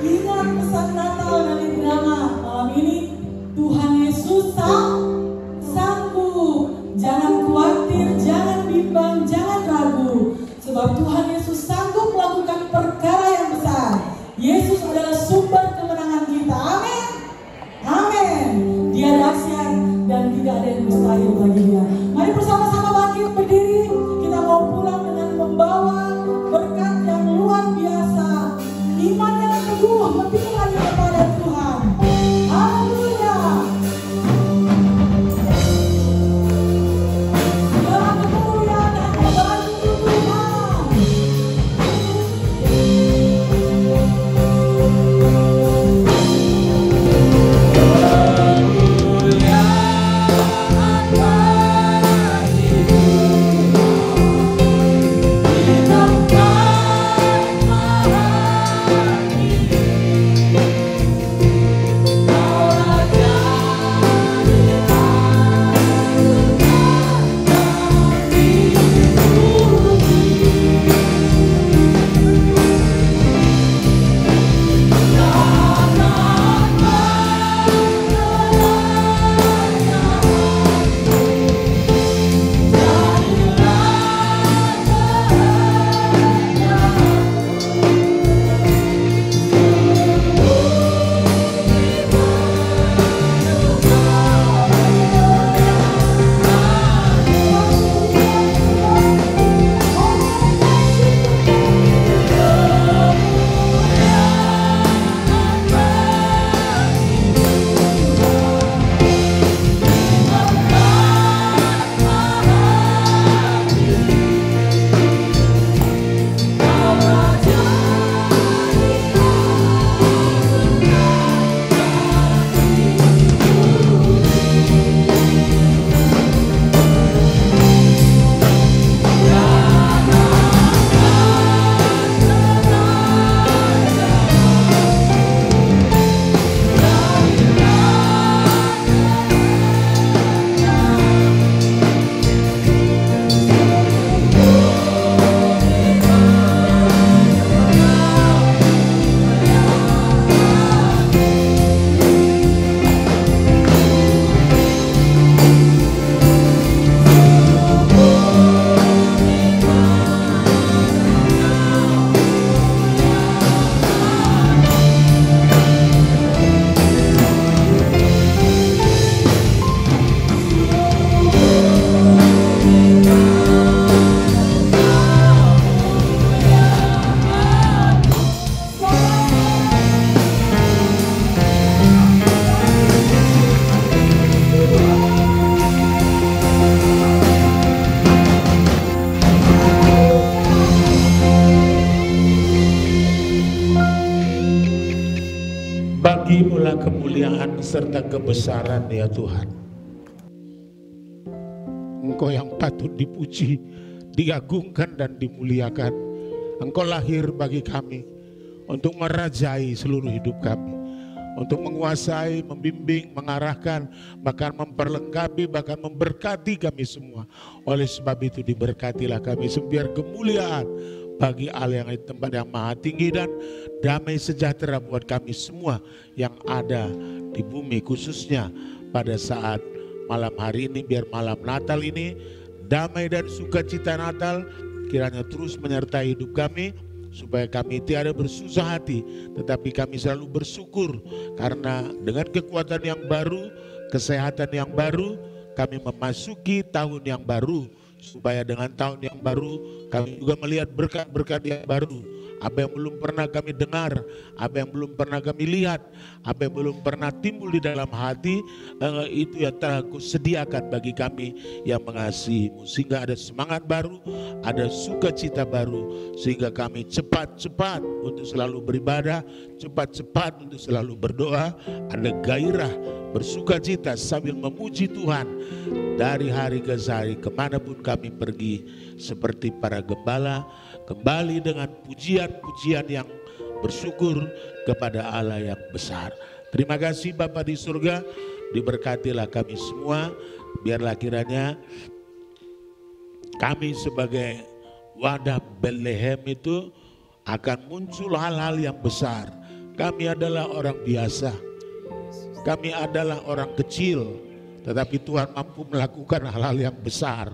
Ingat pesan Natal dari drama malam ini, Tuhan Yesus sanggup. Jangan khawatir, jangan bimbang, jangan ragu. Sebab Tuhan Yesus sanggup melakukan perkara yang besar. Yesus adalah sumber kemenangan kita. Amin. Amin. Dia dahsyat dan tidak ada yang mustahil bagi Dia. Mari bersama-sama bangkit berdiri. Kita mau pulang dengan membawa berkat yang luar biasa. Iman yang teguh berpihak kepada Tuhan. Haleluya. Dalam kemuliaan hanya bagi Tuhan. Bagimulah kemuliaan serta kebesaran ya Tuhan. Engkau yang patut dipuji, diagungkan dan dimuliakan. Engkau lahir bagi kami untuk merajai seluruh hidup kami, untuk menguasai, membimbing, mengarahkan, bahkan memperlengkapi, bahkan memberkati kami semua. Oleh sebab itu diberkatilah kami, biar kemuliaan bagi Allah yang di tempat yang maha tinggi dan damai sejahtera buat kami semua yang ada di bumi, khususnya pada saat malam hari ini. Biar malam Natal ini damai dan sukacita Natal kiranya terus menyertai hidup kami supaya kami tiada bersusah hati, tetapi kami selalu bersyukur karena dengan kekuatan yang baru, kesehatan yang baru, kami memasuki tahun yang baru, supaya dengan tahun yang baru kami juga melihat berkat-berkat yang baru. Apa yang belum pernah kami dengar, apa yang belum pernah kami lihat, apa yang belum pernah timbul di dalam hati, itu yang telah Kau sediakan bagi kami yang mengasihi-Mu. Sehingga ada semangat baru, ada sukacita baru, sehingga kami cepat-cepat untuk selalu beribadah, cepat-cepat untuk selalu berdoa, ada gairah bersukacita sambil memuji Tuhan dari hari ke hari kemanapun kami pergi, seperti para gembala kembali dengan pujian-pujian yang bersyukur kepada Allah yang besar. Terima kasih Bapa di surga, diberkatilah kami semua, biarlah kiranya kami sebagai wadah Bethlehem itu akan muncul hal-hal yang besar. Kami adalah orang biasa, kami adalah orang kecil, tetapi Tuhan mampu melakukan hal-hal yang besar,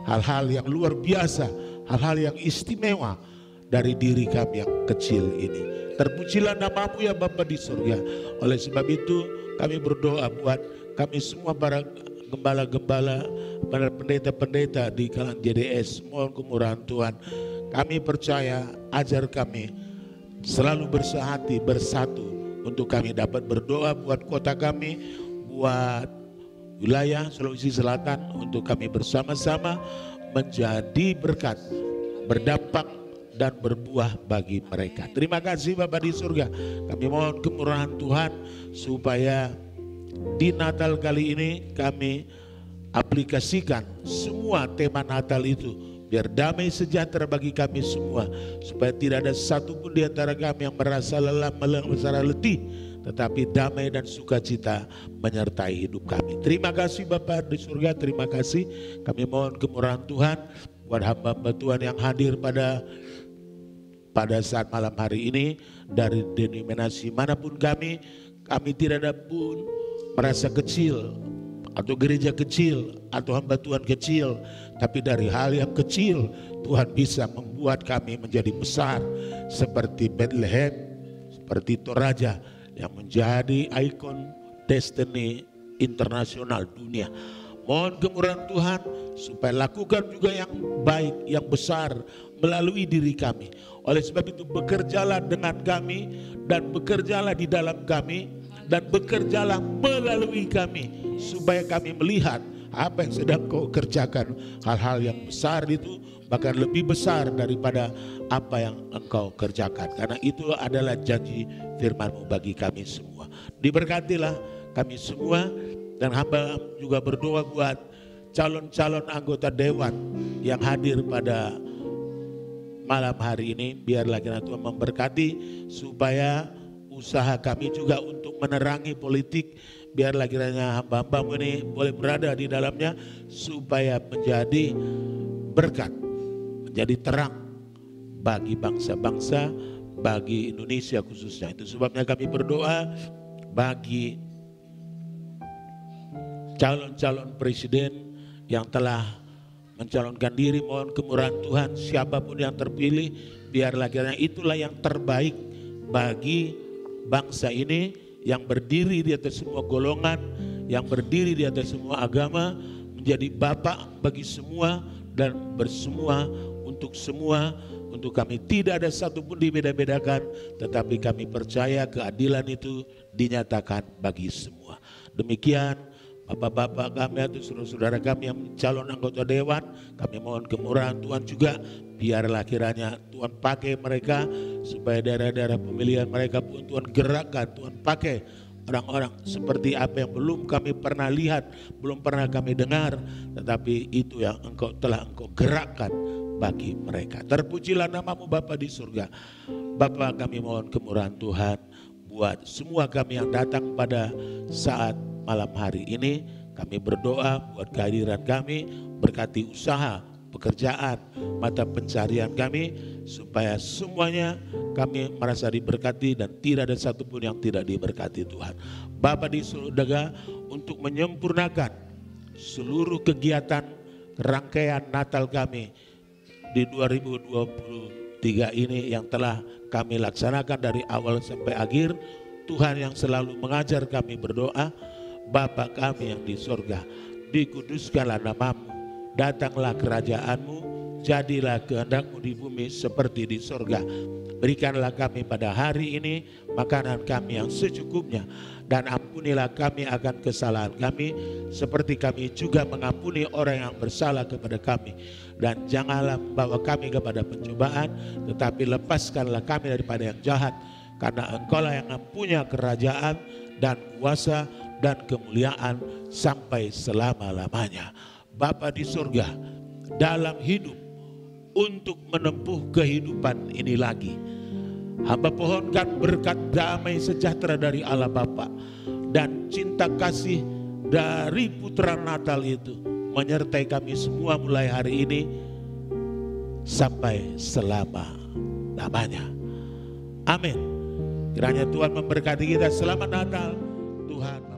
hal-hal yang luar biasa, hal-hal yang istimewa dari diri kami yang kecil ini. Terpujilah nama-Mu ya Bapa di surga. Oleh sebab itu kami berdoa buat kami semua para gembala-gembala, para pendeta-pendeta di kalangan JDS. Mohon kemurahan Tuhan. Kami percaya, ajar kami selalu bersehati, bersatu, untuk kami dapat berdoa buat kota kami, buat wilayah Sulawesi Selatan, untuk kami bersama-sama menjadi berkat, berdampak dan berbuah bagi mereka. Terima kasih Bapa di surga. Kami mohon kemurahan Tuhan supaya di Natal kali ini kami aplikasikan semua tema Natal itu, biar damai sejahtera bagi kami semua, supaya tidak ada satupun di antara kami yang merasa lelah, merasa letih, tetapi damai dan sukacita menyertai hidup kami. Terima kasih Bapa di surga, terima kasih. Kami mohon kemurahan Tuhan buat hamba-hamba Tuhan yang hadir pada saat malam hari ini, dari denominasi manapun kami tidak ada pun merasa kecil, atau gereja kecil, atau hamba Tuhan kecil, tapi dari hal yang kecil Tuhan bisa membuat kami menjadi besar, seperti Bethlehem, seperti Toraja yang menjadi ikon destiny internasional dunia. Mohon kemurahan Tuhan supaya lakukan juga yang baik, yang besar melalui diri kami. Oleh sebab itu bekerjalah dengan kami, dan bekerjalah di dalam kami, dan bekerjalah melalui kami, supaya kami melihat apa yang sedang Kau kerjakan. Hal-hal yang besar itu bahkan lebih besar daripada apa yang Engkau kerjakan, karena itu adalah janji firman-Mu bagi kami semua. Diberkatilah kami semua, dan hamba juga berdoa buat calon-calon anggota dewan yang hadir pada malam hari ini. Biarlah kiranya Tuhan memberkati supaya usaha kami juga untuk menerangi politik, biarlah kiranya hamba-hamba-Mu ini boleh berada di dalamnya, supaya menjadi berkat, menjadi terang bagi bangsa-bangsa, bagi Indonesia khususnya. Itu sebabnya kami berdoa bagi calon-calon presiden yang telah mencalonkan diri. Mohon kemurahan Tuhan, siapapun yang terpilih, biarlah kiranya itulah yang terbaik bagi bangsa ini, yang berdiri di atas semua golongan, yang berdiri di atas semua agama, menjadi bapak bagi semua dan bersemua untuk semua. Untuk kami tidak ada satupun dibeda-bedakan, tetapi kami percaya keadilan itu dinyatakan bagi semua. Demikian Bapak-bapak kami atau saudara-saudara kami yang calon anggota dewan, kami mohon kemurahan Tuhan juga, biarlah kiranya Tuhan pakai mereka, supaya daerah-daerah pemilihan mereka pun Tuhan gerakkan, Tuhan pakai orang-orang seperti apa yang belum kami pernah lihat, belum pernah kami dengar, tetapi itu yang telah Engkau gerakkan bagi mereka. Terpujilah nama-Mu Bapa di surga. Bapa, kami mohon kemurahan Tuhan buat semua kami yang datang pada saat malam hari ini. Kami berdoa buat kehadiran kami, berkati usaha, pekerjaan, mata pencarian kami, supaya semuanya kami merasa diberkati dan tidak ada satupun yang tidak diberkati Tuhan. Bapa di surga, untuk menyempurnakan seluruh kegiatan rangkaian Natal kami di 2021 tiga ini yang telah kami laksanakan dari awal sampai akhir. Tuhan yang selalu mengajar kami berdoa, Bapa kami yang di sorga, dikuduskanlah namamu, datanglah kerajaanmu, jadilah kehendakmu di bumi seperti di sorga. Berikanlah kami pada hari ini makanan kami yang secukupnya, dan ampunilah kami akan kesalahan kami, seperti kami juga mengampuni orang yang bersalah kepada kami. Dan janganlah membawa kami kepada pencobaan, tetapi lepaskanlah kami daripada yang jahat. Karena Engkaulah yang mempunyai kerajaan dan kuasa dan kemuliaan sampai selama-lamanya. Bapa di surga, dalam hidup untuk menempuh kehidupan ini lagi, hamba pohonkan berkat damai sejahtera dari Allah Bapa dan cinta kasih dari Putra Natal itu menyertai kami semua mulai hari ini sampai selama-lamanya. Amin. Kiranya Tuhan memberkati kita. Selamat Natal. Tuhan